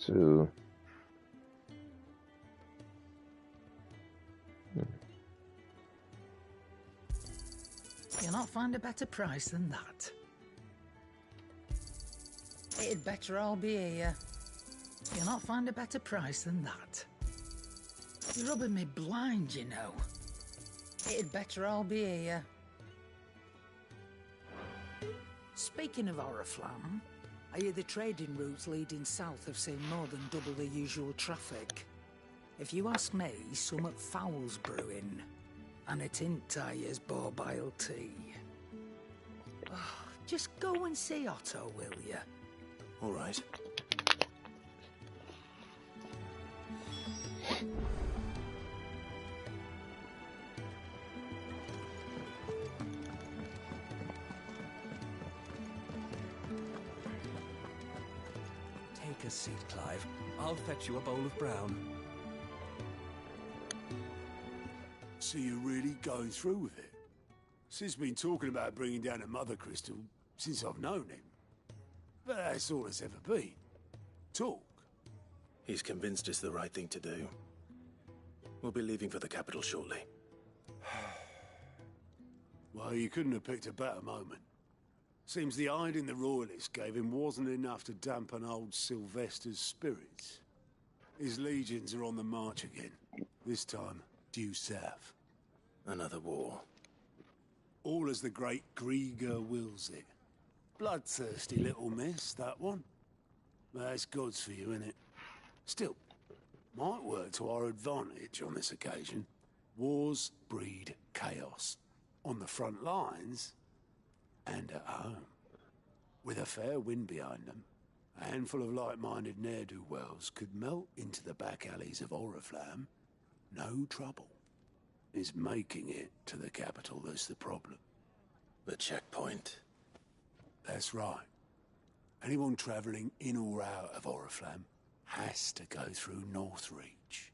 to You'll not find a better price than that. It'd better all be here. You'll not find a better price than that. You're rubbing me blind, you know. It'd better all be here. Speaking of Oriflamme, I hear the trading routes leading south have seen more than double the usual traffic. If you ask me, somewhat foul's brewing. And it ain't Tyre's borbile tea. Oh, just go and see Otto, will you? All right. Take a seat, Clive. I'll fetch you a bowl of brown. So you're really going through with it? Sid's been talking about bringing down a mother crystal since I've known him. But that's all it's ever been. Talk. He's convinced it's the right thing to do. We'll be leaving for the capital shortly. Well, you couldn't have picked a better moment. Seems the hiding the royalists gave him wasn't enough to dampen old Sylvester's spirits. His legions are on the march again. This time, due south. Another war. All as the great Grieger wills it. Bloodthirsty little miss, that one. That's God's for you, innit? Still, might work to our advantage on this occasion. Wars breed chaos. On the front lines, and at home. With a fair wind behind them, a handful of like-minded ne'er-do-wells could melt into the back alleys of Oriflamme. No trouble. Is making it to the capital that's the problem. The checkpoint. That's right. Anyone travelling in or out of Oriflamme has to go through Northreach.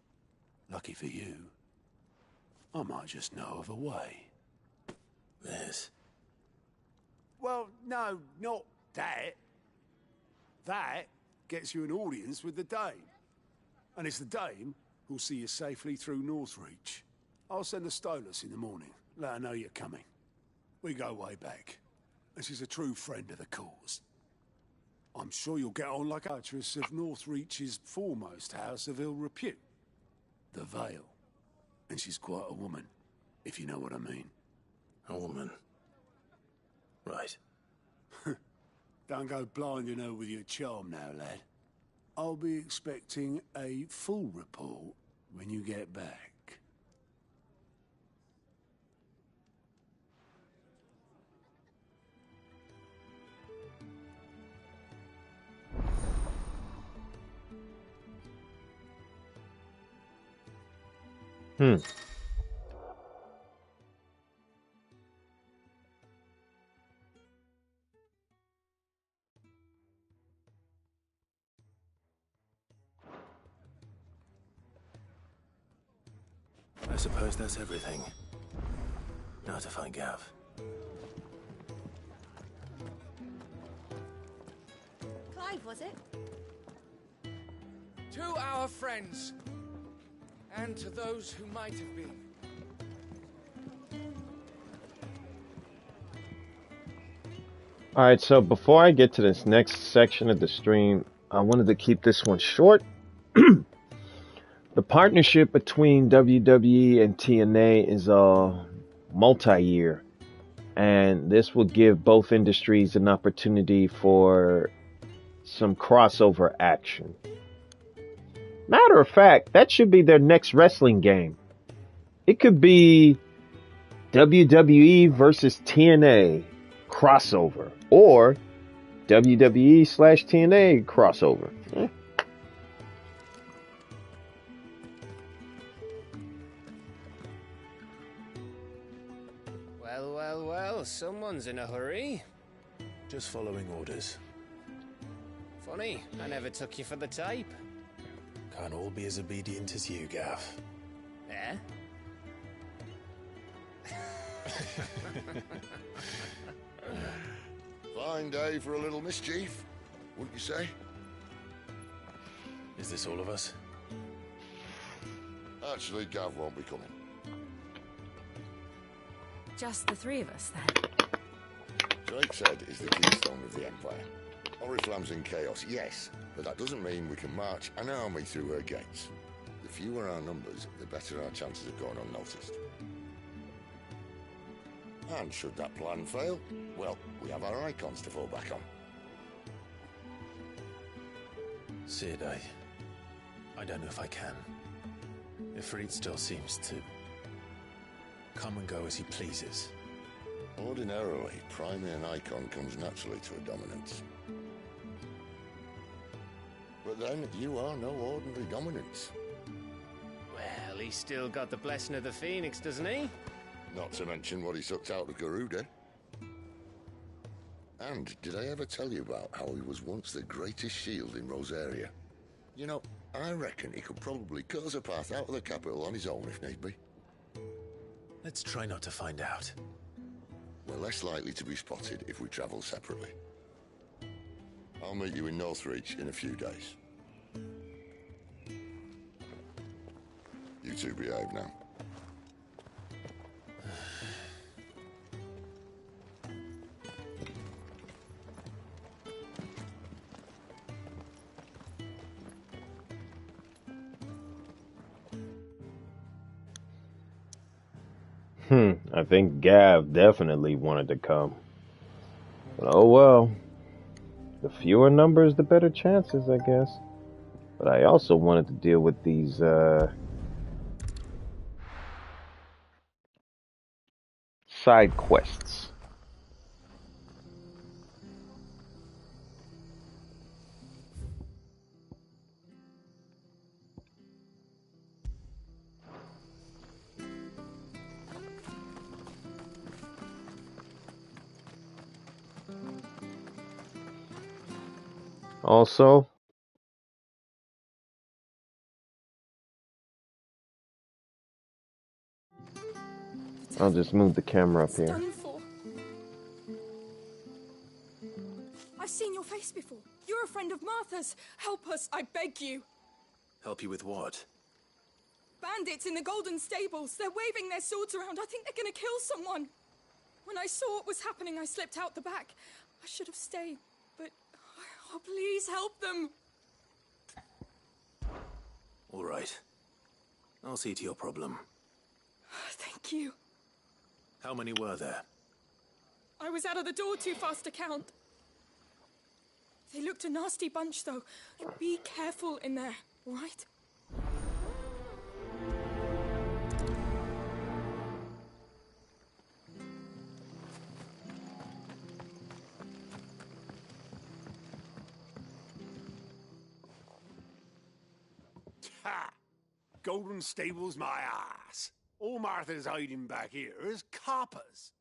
Lucky for you, I might just know of a way. This? Well, no, not that. That gets you an audience with the Dame. And it's the Dame who'll see you safely through Northreach. I'll send a Stolas in the morning. Let her know you're coming. We go way back. And she's a true friend of the cause. I'm sure you'll get on like actress of Northreach's foremost house of ill repute. The Vale. And she's quite a woman, if you know what I mean. A woman? Right. Don't go blinding her with your charm now, lad. I'll be expecting a full report when you get back. I suppose that's everything. Now to find Gav. Clive, was it? To our friends, and to those who might have been. All right, so before I get to this next section of the stream, I wanted to keep this one short. The partnership between WWE and TNA is multi-year. And this will give both industries an opportunity for some crossover action. Matter of fact, that should be their next wrestling game. It could be WWE versus TNA crossover, or WWE/TNA crossover. Well, someone's in a hurry. Just following orders. Funny, I never took you for the type. Can't all be as obedient as you, Gav. Eh? Fine day for a little mischief, wouldn't you say? Is this all of us? Actually, Gav won't be coming. Just the three of us, then? Drake's Head is the keystone of the Empire. Oriflamme's in chaos, yes, but that doesn't mean we can march an army through her gates. The fewer our numbers, the better our chances of going unnoticed. And should that plan fail, well, we have our icons to fall back on. Sid, I don't know if I can. Ifrit still seems to come and go as he pleases. Ordinarily, priming an icon comes naturally to a dominance. But then, you are no ordinary dominance. Well, he's still got the blessing of the Phoenix, doesn't he? Not to mention what he sucked out of Garuda. And did I ever tell you about how he was once the greatest shield in Rosaria? You know, I reckon he could probably cut us a path out of the capital on his own if need be. Let's try not to find out. We're less likely to be spotted if we travel separately. I'll meet you in Northreach in a few days. You two behave now. I think Gav definitely wanted to come. But oh well. The fewer numbers, the better chances, I guess. But I also wanted to deal with these, side quests. Also, I'll just move the camera up here. I've seen your face before. You're a friend of Martha's. Help us, I beg you. Help you with what? Bandits in the Golden Stables. They're waving their swords around. I think they're gonna kill someone. When I saw what was happening, I slipped out the back. I should have stayed, but... Oh, please help them. All right. I'll see to your problem. Thank you. How many were there? I was out of the door too fast to count. They looked a nasty bunch, though. Be careful in there, all right? Ha! Golden Stables my ass. All Martha's hiding back here is coppers.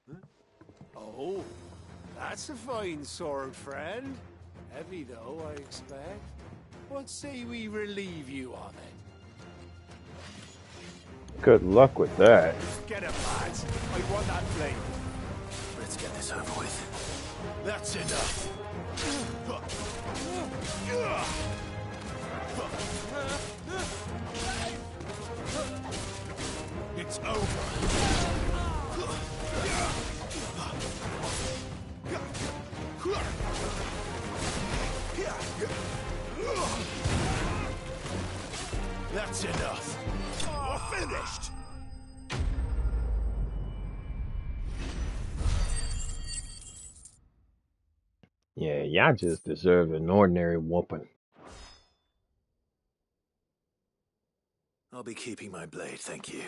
Huh? Oh, that's a fine sword, friend. Heavy, though, I expect. What say we relieve you of it? Good luck with that. Get it, lads. I want that blade. Let's get this over with. That's enough. It's over. That's enough. finished! Yeah, y'all just deserve an ordinary whooping. I'll be keeping my blade, thank you.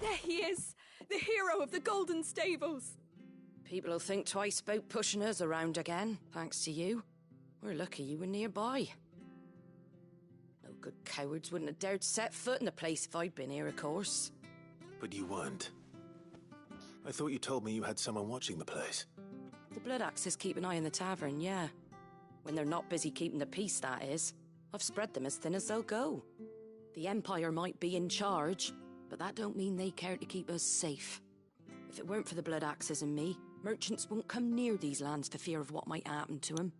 There he is! The hero of the Golden Stables! People will think twice about pushing us around again, thanks to you. We're lucky you were nearby. No good cowards wouldn't have dared set foot in the place if I'd been here, of course. But you weren't. I thought you told me you had someone watching the place. The Blood Axes keep an eye on the tavern, yeah. When they're not busy keeping the peace, that is. I've spread them as thin as they'll go. The Empire might be in charge, but that don't mean they care to keep us safe. If it weren't for the Blood Axes and me, merchants won't come near these lands for fear of what might happen to them.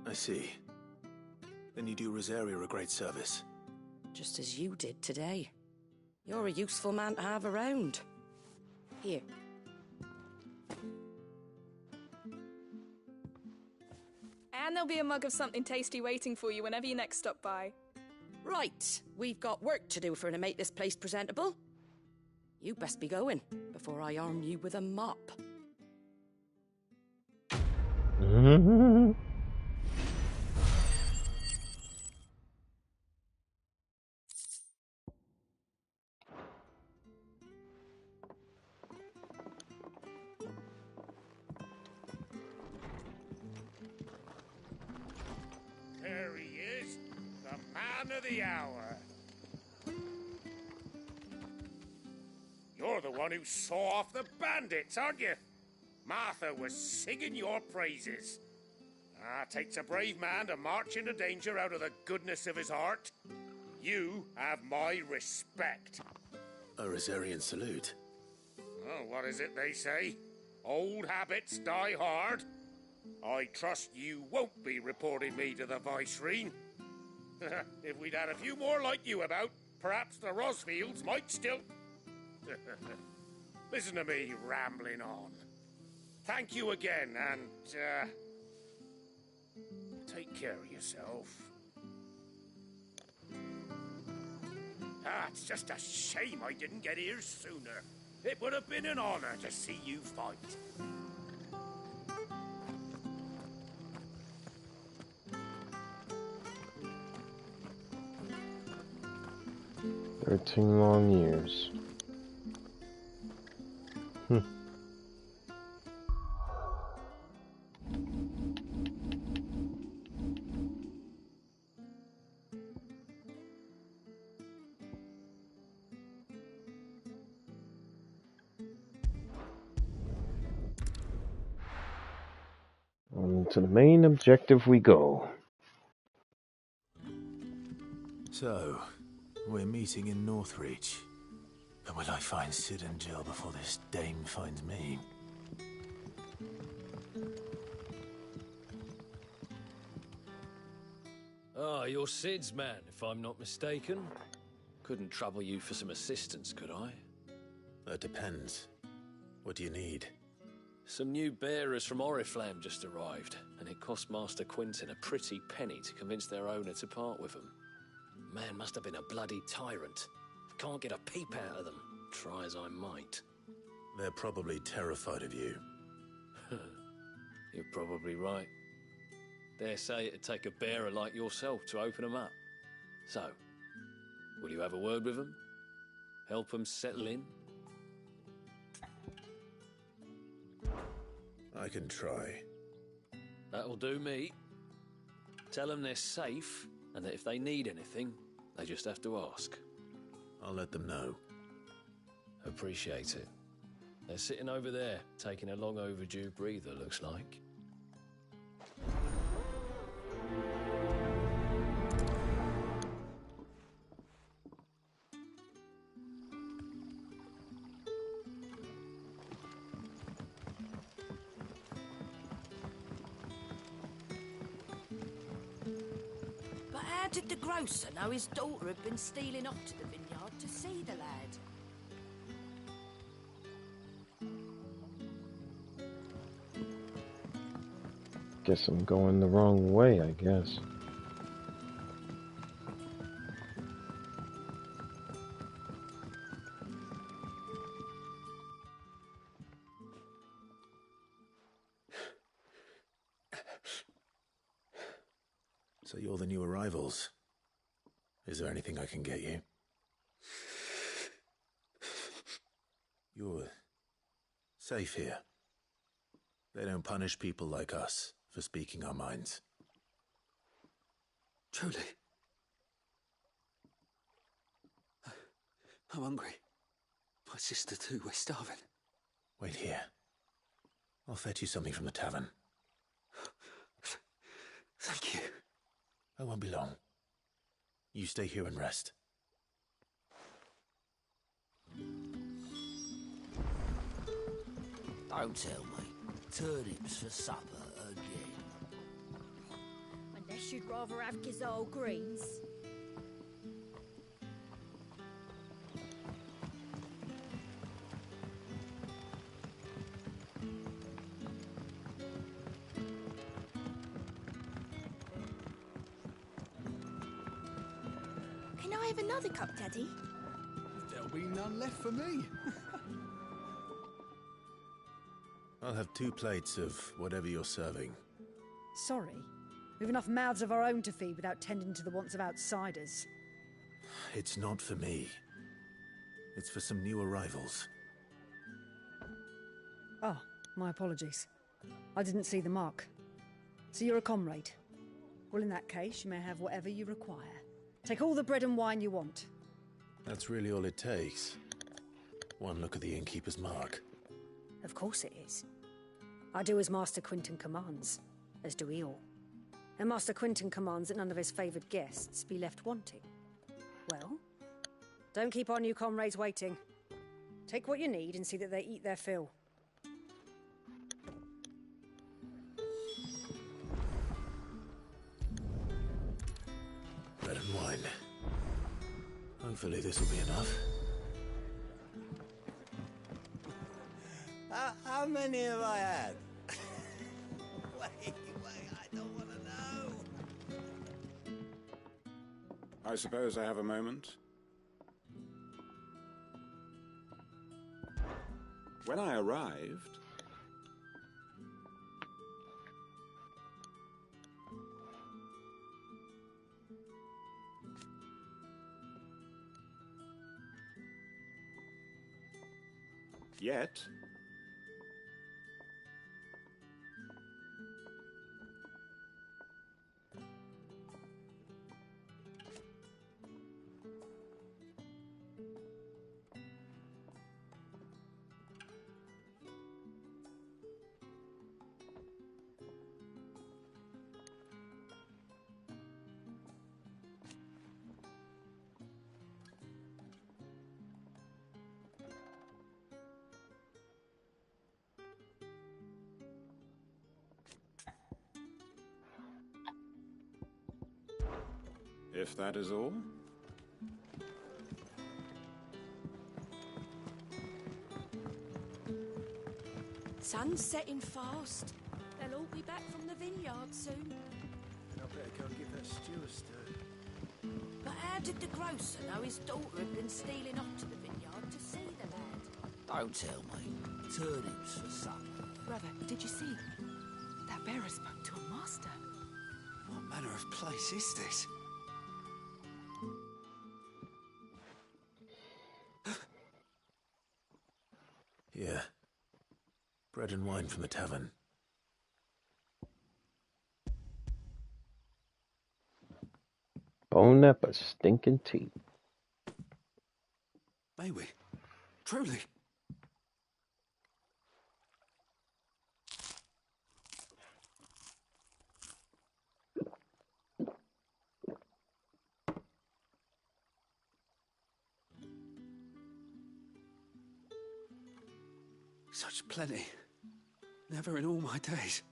I see. Then you do Rosaria a great service. Just as you did today. You're a useful man to have around. Here. And there'll be a mug of something tasty waiting for you whenever you next stop by. Right, we've got work to do for to make this place presentable. You best be going, before I arm you with a mop. There he is, the man of the hour. You're the one who saw off the bandits, aren't you? Martha was singing your praises. Takes a brave man to march into danger out of the goodness of his heart. You have my respect. A Rosarian salute. Oh, what is it they say? Old habits die hard. I trust you won't be reporting me to the Viceroy. If we'd had a few more like you about, perhaps the Rosfields might still... Listen to me rambling on. Thank you again, and, take care of yourself. It's just a shame I didn't get here sooner. It would have been an honor to see you fight. 13 long years. To the main objective we go. So, we're meeting in Northreach. But will I find Sid and Jill before this dame finds me? Ah, you're Sid's man, if I'm not mistaken. Couldn't trouble you for some assistance, could I? That depends. What do you need? Some new bearers from Oriflamme just arrived, and it cost Master Quinton a pretty penny to convince their owner to part with them. Man must have been a bloody tyrant. Can't get a peep out of them, try as I might. They're probably terrified of you. You're probably right. Dare say it'd take a bearer like yourself to open them up. So, will you have a word with them? Help them settle in? I can try. That'll do me. Tell them they're safe, and that if they need anything, they just have to ask. I'll let them know. Appreciate it. They're sitting over there, taking a long overdue breather, looks like. Did the grocer know his daughter had been stealing off to the vineyard to see the lad? Guess I'm going the wrong way, I guess. So you're the new arrivals. Is there anything I can get you? You're safe here. They don't punish people like us for speaking our minds. Truly. I'm hungry. My sister too, we're starving. Wait here. I'll fetch you something from the tavern. Thank you. I won't be long. You stay here and rest. Don't tell me. Turnips for supper again. Unless you'd rather have gazelle greens. Can I have another cup, Daddy? There'll be none left for me. I'll have 2 plates of whatever you're serving. Sorry. We've enough mouths of our own to feed without tending to the wants of outsiders. It's not for me. It's for some new arrivals. Oh, my apologies. I didn't see the mark. So you're a comrade? Well, in that case, you may have whatever you require. Take all the bread and wine you want. That's really all it takes. One look at the innkeeper's mark. Of course it is. I do as Master Quinton commands, as do we all. And Master Quinton commands that none of his favoured guests be left wanting. Well, don't keep our new comrades waiting. Take what you need and see that they eat their fill. Bread and wine. Hopefully this will be enough. How many have I had? wait, I don't want to know. I suppose I have a moment. When I arrived, yet if that is all. Sun's setting fast. They'll all be back from the vineyard soon. Then I better go and give that stew a stir. But how did the grocer know his daughter had been stealing off to the vineyard to see the lad? Don't tell me. Turnips for supper. Brother, did you see? That bearer spoke to a master. What manner of place is this? Here. Bread and wine from the tavern. Bone up a stinking teeth. May we? Truly? Such plenty. Never in all my days.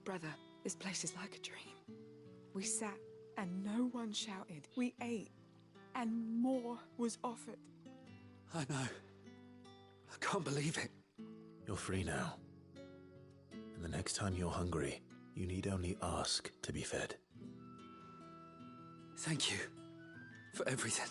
Brother, this place is like a dream. We sat and no one shouted. We ate and more was offered. I know. I can't believe it. You're free now. And the next time you're hungry, you need only ask to be fed. Thank you for everything.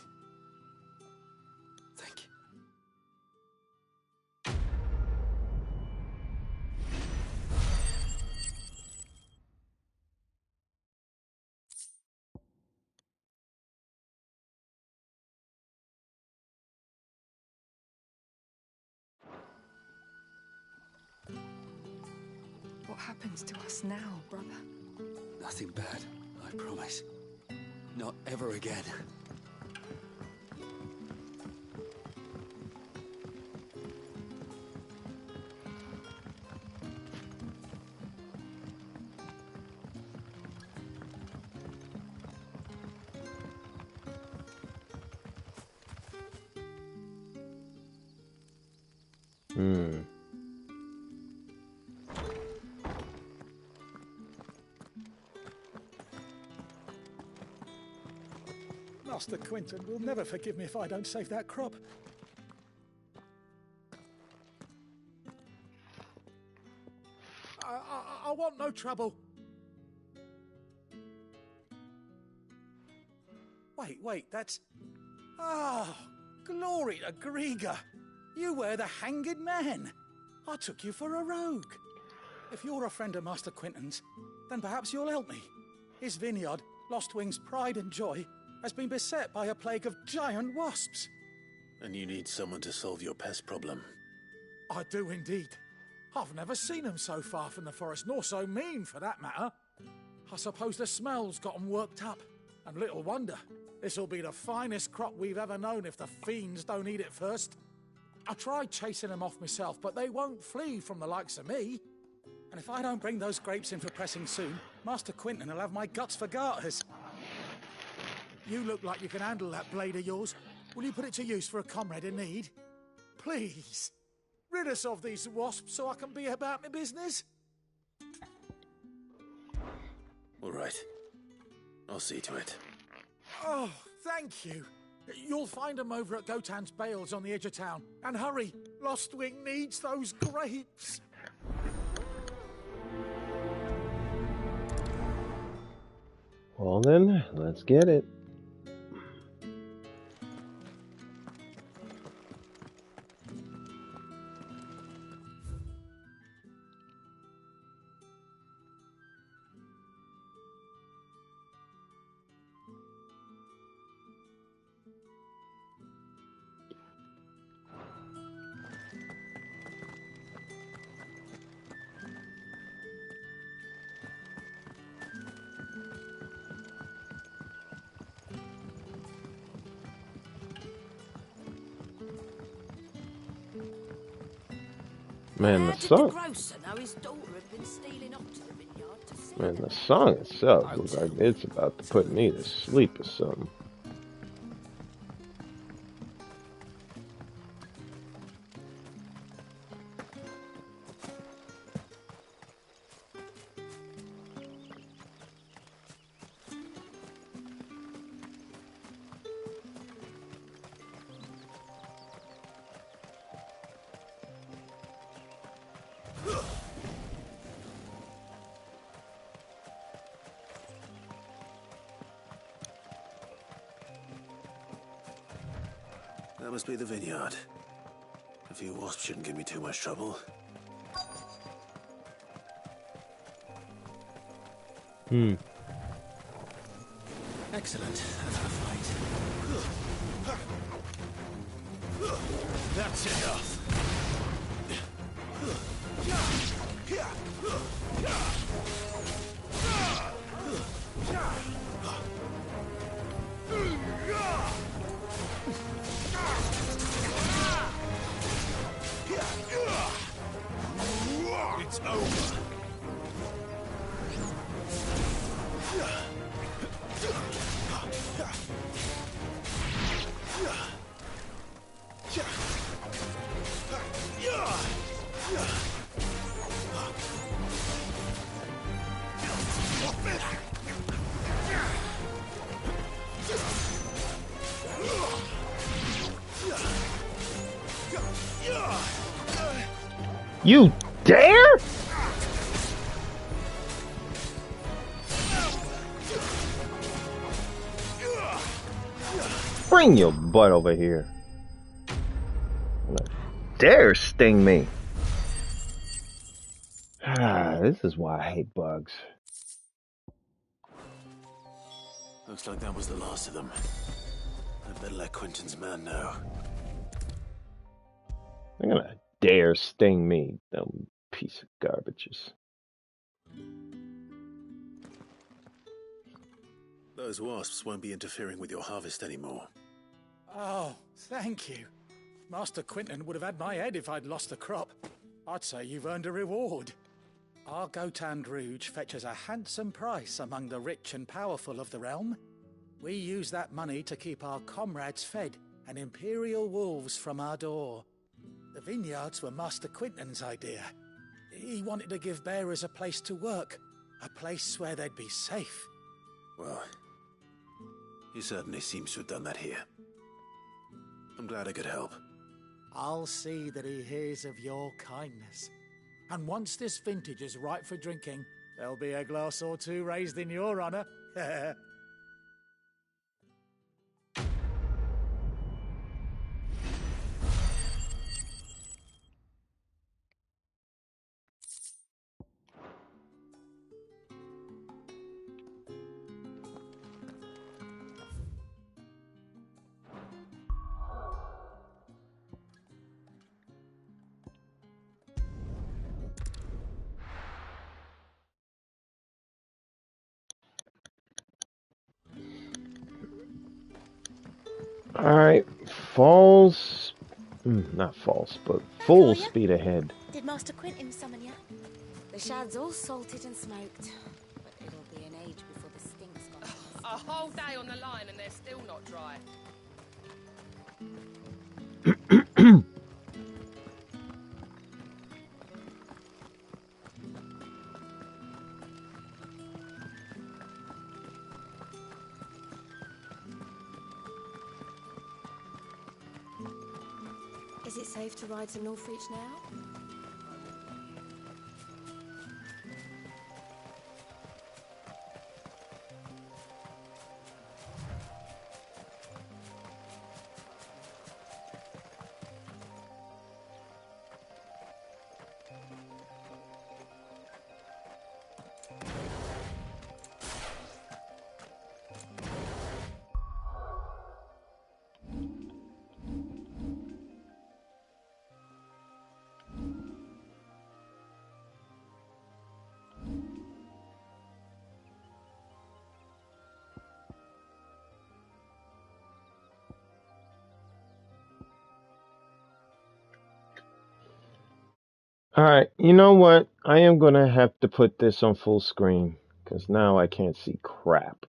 happens to us now, brother? Nothing bad, I promise. Not ever again. Master Quinton will never forgive me if I don't save that crop. I want no trouble. Wait, that's... Ah, glory to Grieger. You were the hanged man. I took you for a rogue. If you're a friend of Master Quinton's, then perhaps you'll help me. His vineyard, Lostwing's pride and joy, has been beset by a plague of giant wasps. And you need someone to solve your pest problem. I do indeed. I've never seen them so far from the forest, nor so mean for that matter. I suppose the smell's got them worked up. And little wonder. This'll be the finest crop we've ever known if the fiends don't eat it first. I tried chasing them off myself, but they won't flee from the likes of me. And if I don't bring those grapes in for pressing soon, Master Quinton will have my guts for garters. You look like you can handle that blade of yours. Will you put it to use for a comrade in need? Please, rid us of these wasps so I can be about my business. All right. I'll see to it. Oh, thank you. You'll find them over at Gotan's Bales on the edge of town. And hurry, Lostwing needs those grapes. Well then, let's get it. Man, the song. Man, the song itself looks like it's about to put me to sleep or something. That must be the vineyard. A few wasps shouldn't give me too much trouble. Excellent. That's a fight. That's enough. It's over. You dare? Bring your butt over here. Dare sting me. This is why I hate bugs. Looks like that was the last of them. I better let Quinton's man know. They're gonna dare sting me, dumb piece of garbages. Those wasps won't be interfering with your harvest anymore. Oh, thank you. Master Quinton would have had my head if I'd lost the crop. I'd say you've earned a reward. Our Gotand Rouge fetches a handsome price among the rich and powerful of the realm. We use that money to keep our comrades fed and imperial wolves from our door. The vineyards were Master Quinton's idea. He wanted to give bearers a place to work, a place where they'd be safe. Well, he certainly seems to have done that here. I'm glad I could help. I'll see that he hears of your kindness. And once this vintage is ripe for drinking, there'll be a glass or two raised in your honor. Alright, not false, but full speed ahead. Did Master Quinton summon you? The shad's all salted and smoked, but it'll be an age before the stink's gone. A whole day on the line and they're still not dry. Is it safe to ride to Northreach now? Alright, you know what? I am gonna have to put this on full screen, because now I can't see crap.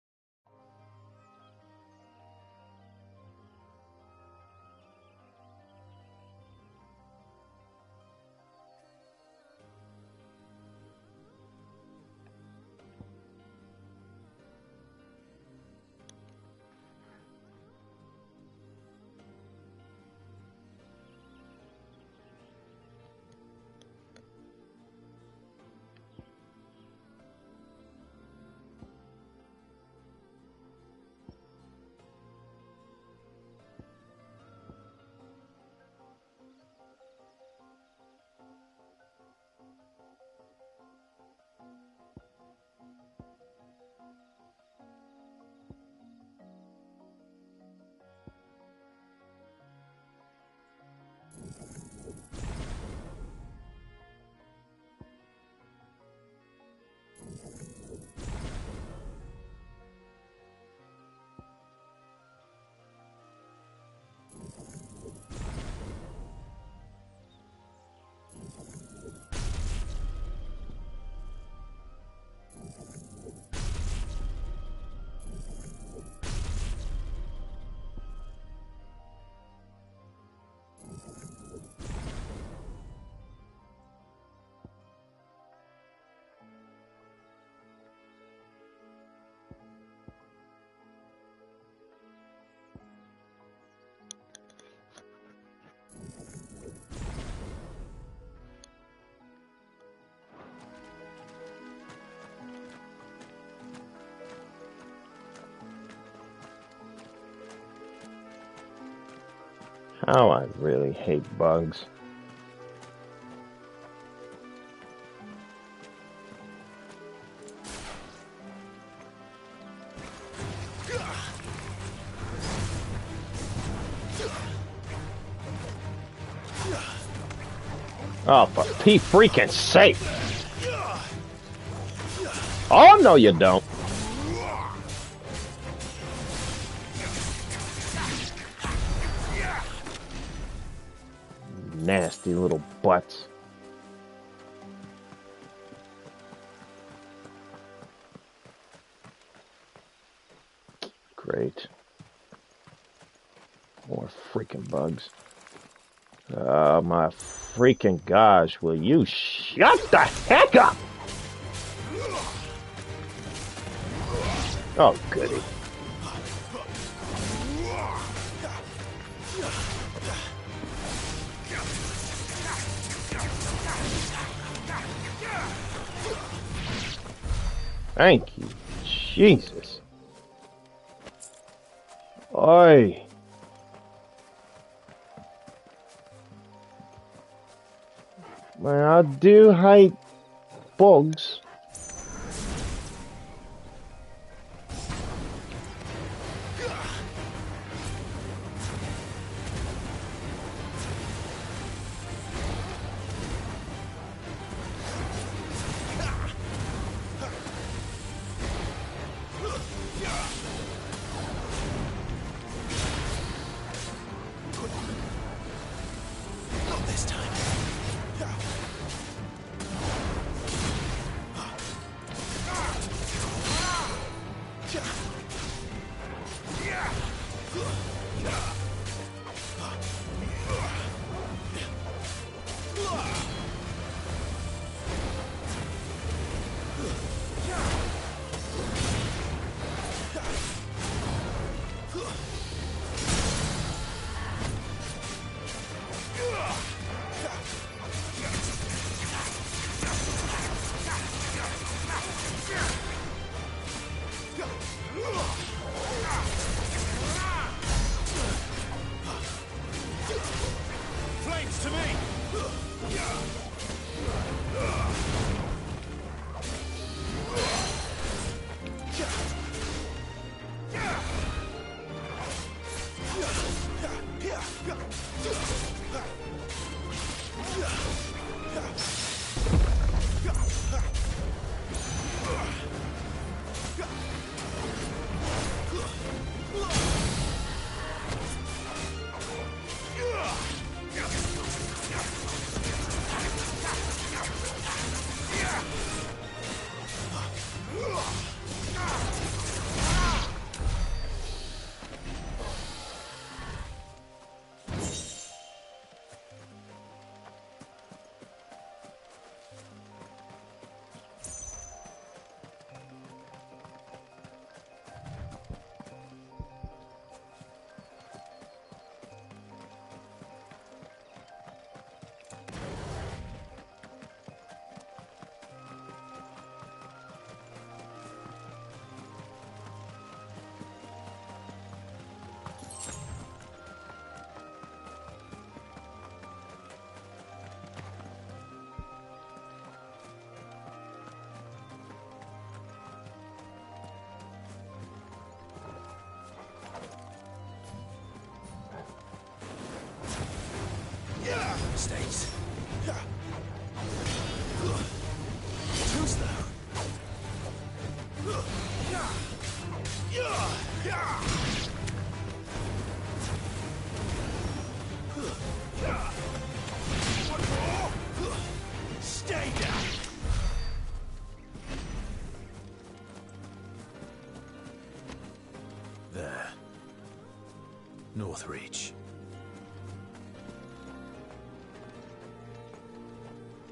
How I really hate bugs. Oh, for Pete freaking sake! Oh, no, you don't. Nasty little butts. Great. More freaking bugs. Oh my freaking gosh, will you shut the heck up? Oh, goody. Thank you, Jesus. Oi. Man, I do hate bugs. Mistakes. Too slow. Stay down. There. North Reach.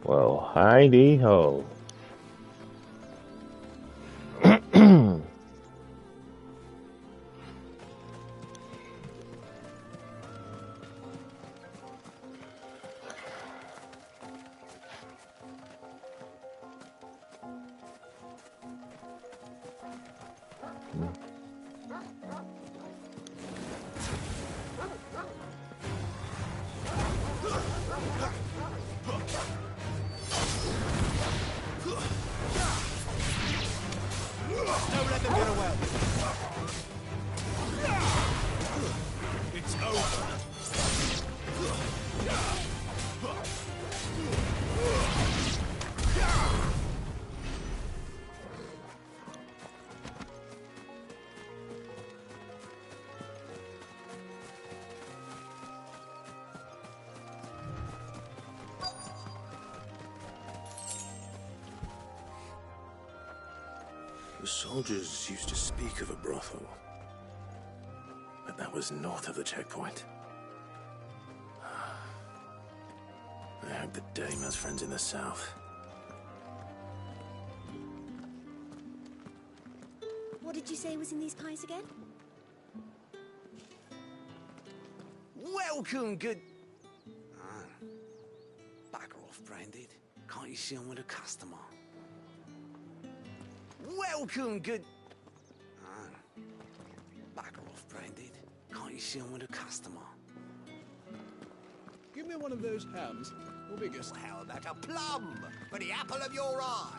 Well, hidey ho. Don't let them get away. It's over. The soldiers used to speak of a brothel, but that was north of the checkpoint. I hope the dame has friends in the south. What did you say was in these pies again? Welcome, good... Bugger off, Branded. Can't you see I'm with a customer? Welcome, good... Bugger off, Branded. Can't you see I'm with a customer? Give me one of those hams, or biggest. Well, how about a plum for the apple of your eye?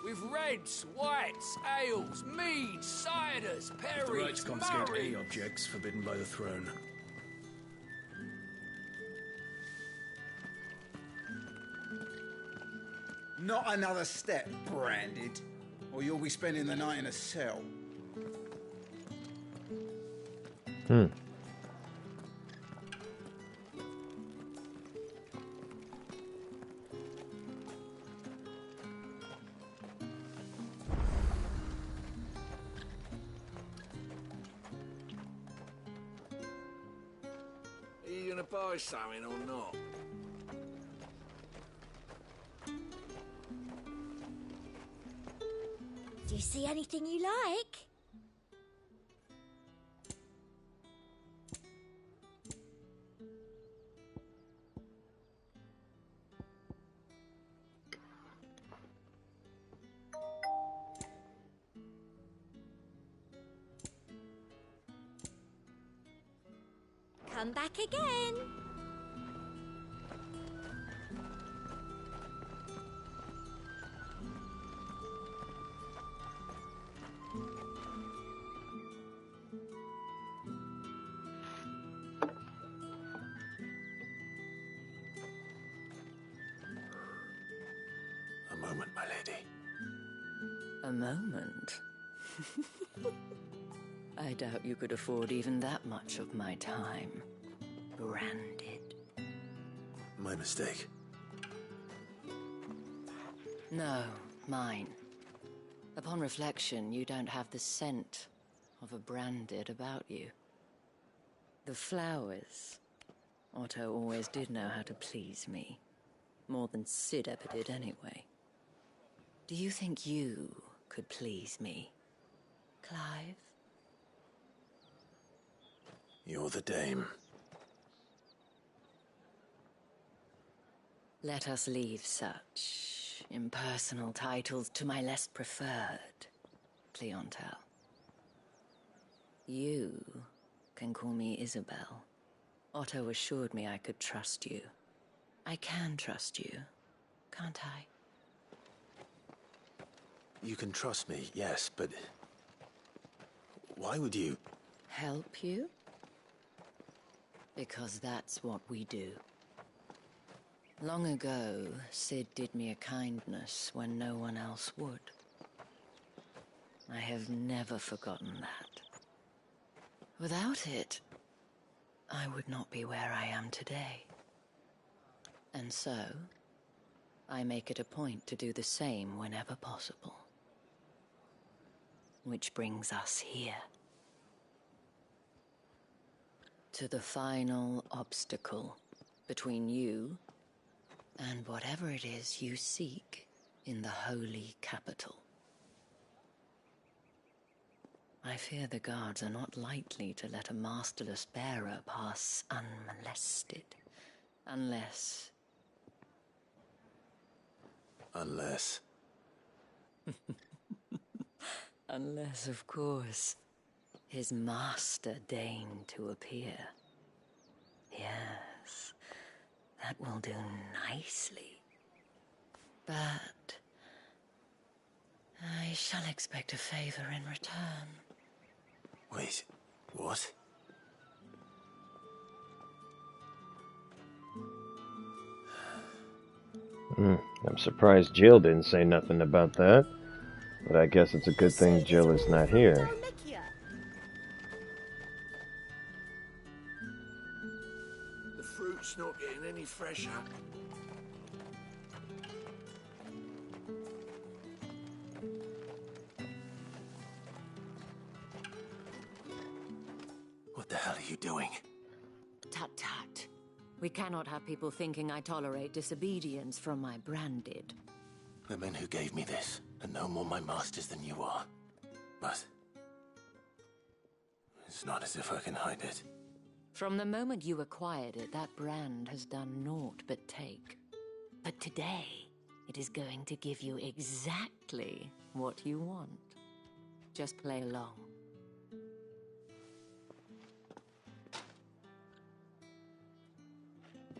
With reds, whites, ales, meads, ciders, perries, The right to confiscate any murrays. objects forbidden by the throne. Not another step, Branded, or you'll be spending the night in a cell. Are you gonna buy something or not? Do you see anything you like? Come back again. A moment, my lady. A moment? I doubt you could afford even that much of my time. Branded. My mistake. No, mine. Upon reflection, you don't have the scent of a Branded about you. The flowers. Otto always did know how to please me. More than Sid ever did anyway. Do you think you could please me, Clive? You're the dame. Let us leave such impersonal titles to my less preferred clientele. You can call me Isabel. Otto assured me I could trust you. I can trust you, can't I? You can trust me, yes, but... why would you... Help you? Because that's what we do. Long ago, Sid did me a kindness when no one else would. I have never forgotten that. Without it, I would not be where I am today. And so, I make it a point to do the same whenever possible. Which brings us here. To the final obstacle between you and whatever it is you seek in the holy capital. I fear the guards are not likely to let a masterless bearer pass unmolested. Unless... Unless, of course, his master deigned to appear. Yes, that will do nicely. But I shall expect a favor in return. Wait, what? I'm surprised Jill didn't say nothing about that. But I guess it's a good thing Jill is not here. The fruit's not getting any fresher. the hell are you doing? Tut tut. We cannot have people thinking I tolerate disobedience from my branded. The men who gave me this are no more my masters than you are. But it's not as if I can hide it. From the moment you acquired it, that brand has done naught but take. But today, it is going to give you exactly what you want. Just play along.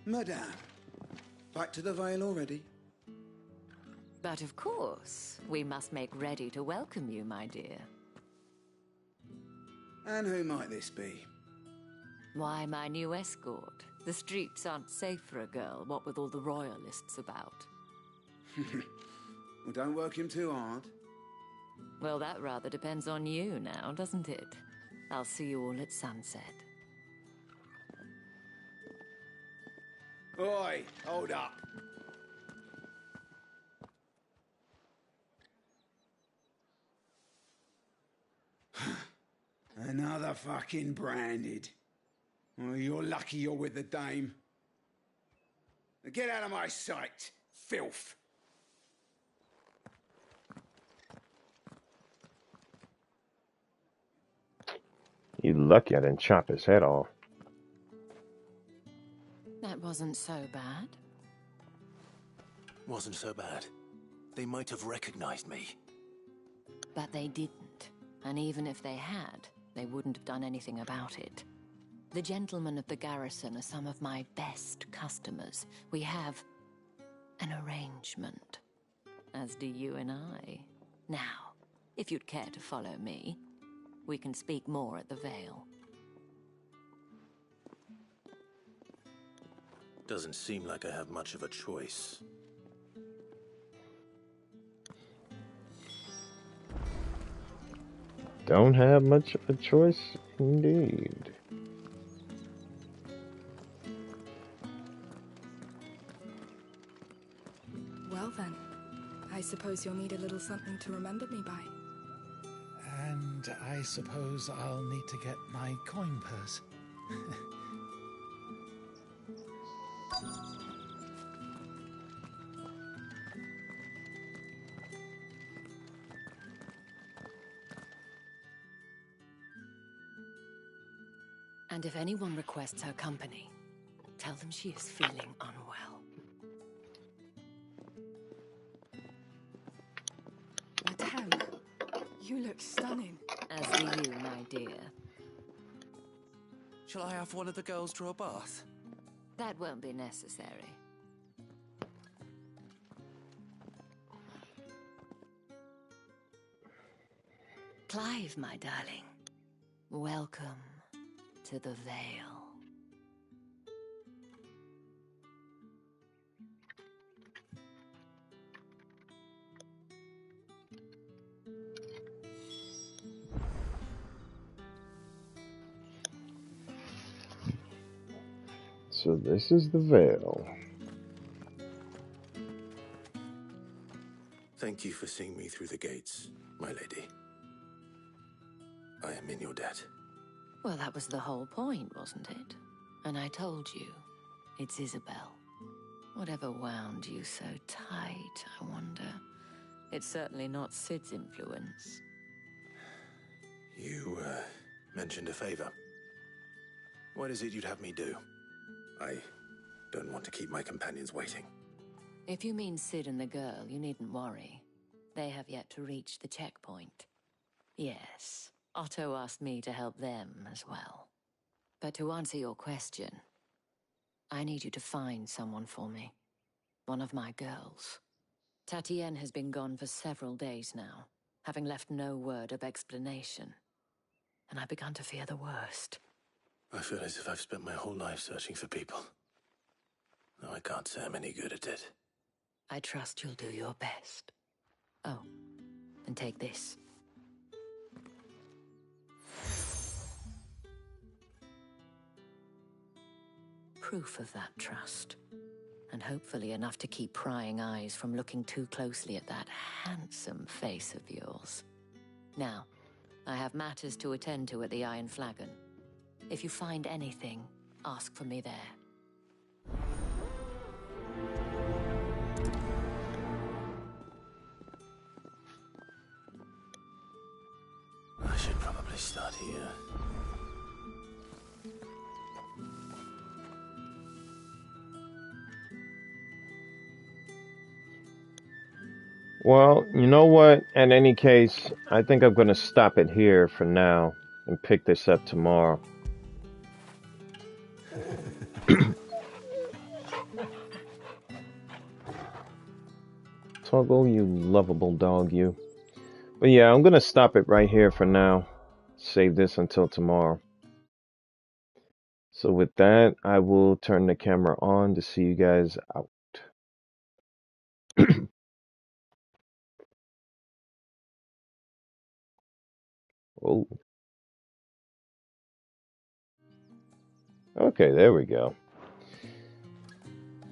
Madame, back to the Vale already? But of course, we must make ready to welcome you, my dear. And who might this be? Why, my new escort. The streets aren't safe for a girl, what with all the royalists about. Well, don't work him too hard. Well, that rather depends on you now, doesn't it? I'll see you all at sunset. Oi, hold up. Another fucking branded. Oh, you're lucky you're with the dame. Now get out of my sight, filth. You lucky I didn't chop his head off. That wasn't so bad. Wasn't so bad. They might have recognized me. But they didn't. And even if they had, they wouldn't have done anything about it. The gentlemen of the garrison are some of my best customers. We have an arrangement, as do you and I. Now, if you'd care to follow me, we can speak more at the Vale. Doesn't seem like I have much of a choice. Don't have much of a choice, indeed. Well then, I suppose you'll need a little something to remember me by. And I suppose I'll need to get my coin purse. And if anyone requests her company, tell them she is feeling unwell. Madame, you look stunning. As do you, my dear. Shall I have one of the girls draw a bath? That won't be necessary. Clive, my darling. Welcome to the Vale. So this is the Vale. Thank you for seeing me through the gates, my lady. I am in your debt. Well, that was the whole point, wasn't it? And I told you, it's Isabel. Whatever wound you so tight, I wonder. It's certainly not Sid's influence. You, mentioned a favor. What is it you'd have me do? I don't want to keep my companions waiting. If you mean Sid and the girl, you needn't worry. They have yet to reach the checkpoint. Yes, Otto asked me to help them as well. But to answer your question, I need you to find someone for me. One of my girls. Tatienne has been gone for several days now, having left no word of explanation. And I've begun to fear the worst. I feel as if I've spent my whole life searching for people. No, I can't say I'm any good at it. I trust you'll do your best. Oh, and take this. Proof of that trust. And hopefully enough to keep prying eyes from looking too closely at that handsome face of yours. Now, I have matters to attend to at the Iron Flagon. If you find anything, ask for me there. I should probably start here. Well, you know what? In any case, I think I'm going to stop it here for now and pick this up tomorrow. Toggle, you lovable dog, you. But yeah, I'm going to stop it right here for now. Save this until tomorrow. So with that, I will turn the camera on to see you guys out. Oh. Okay, there we go.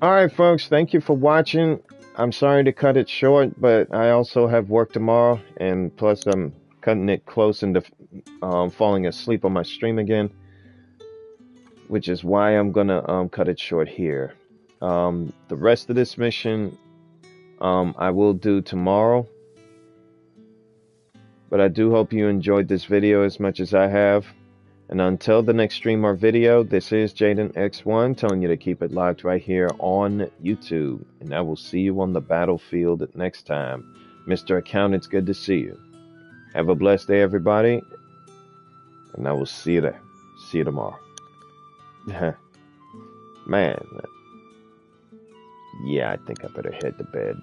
Alright folks, thank you for watching. I'm sorry to cut it short, but I also have work tomorrow, and plus I'm cutting it close into falling asleep on my stream again, which is why I'm gonna cut it short here. The rest of this mission I will do tomorrow, but I do hope you enjoyed this video as much as I have. And until the next stream or video, this is Jaden X1 telling you to keep it locked right here on YouTube. And I will see you on the battlefield next time. Mr. Account, it's good to see you. Have a blessed day, everybody. And I will see you there. See you tomorrow. Man. Yeah, I think I better head to bed.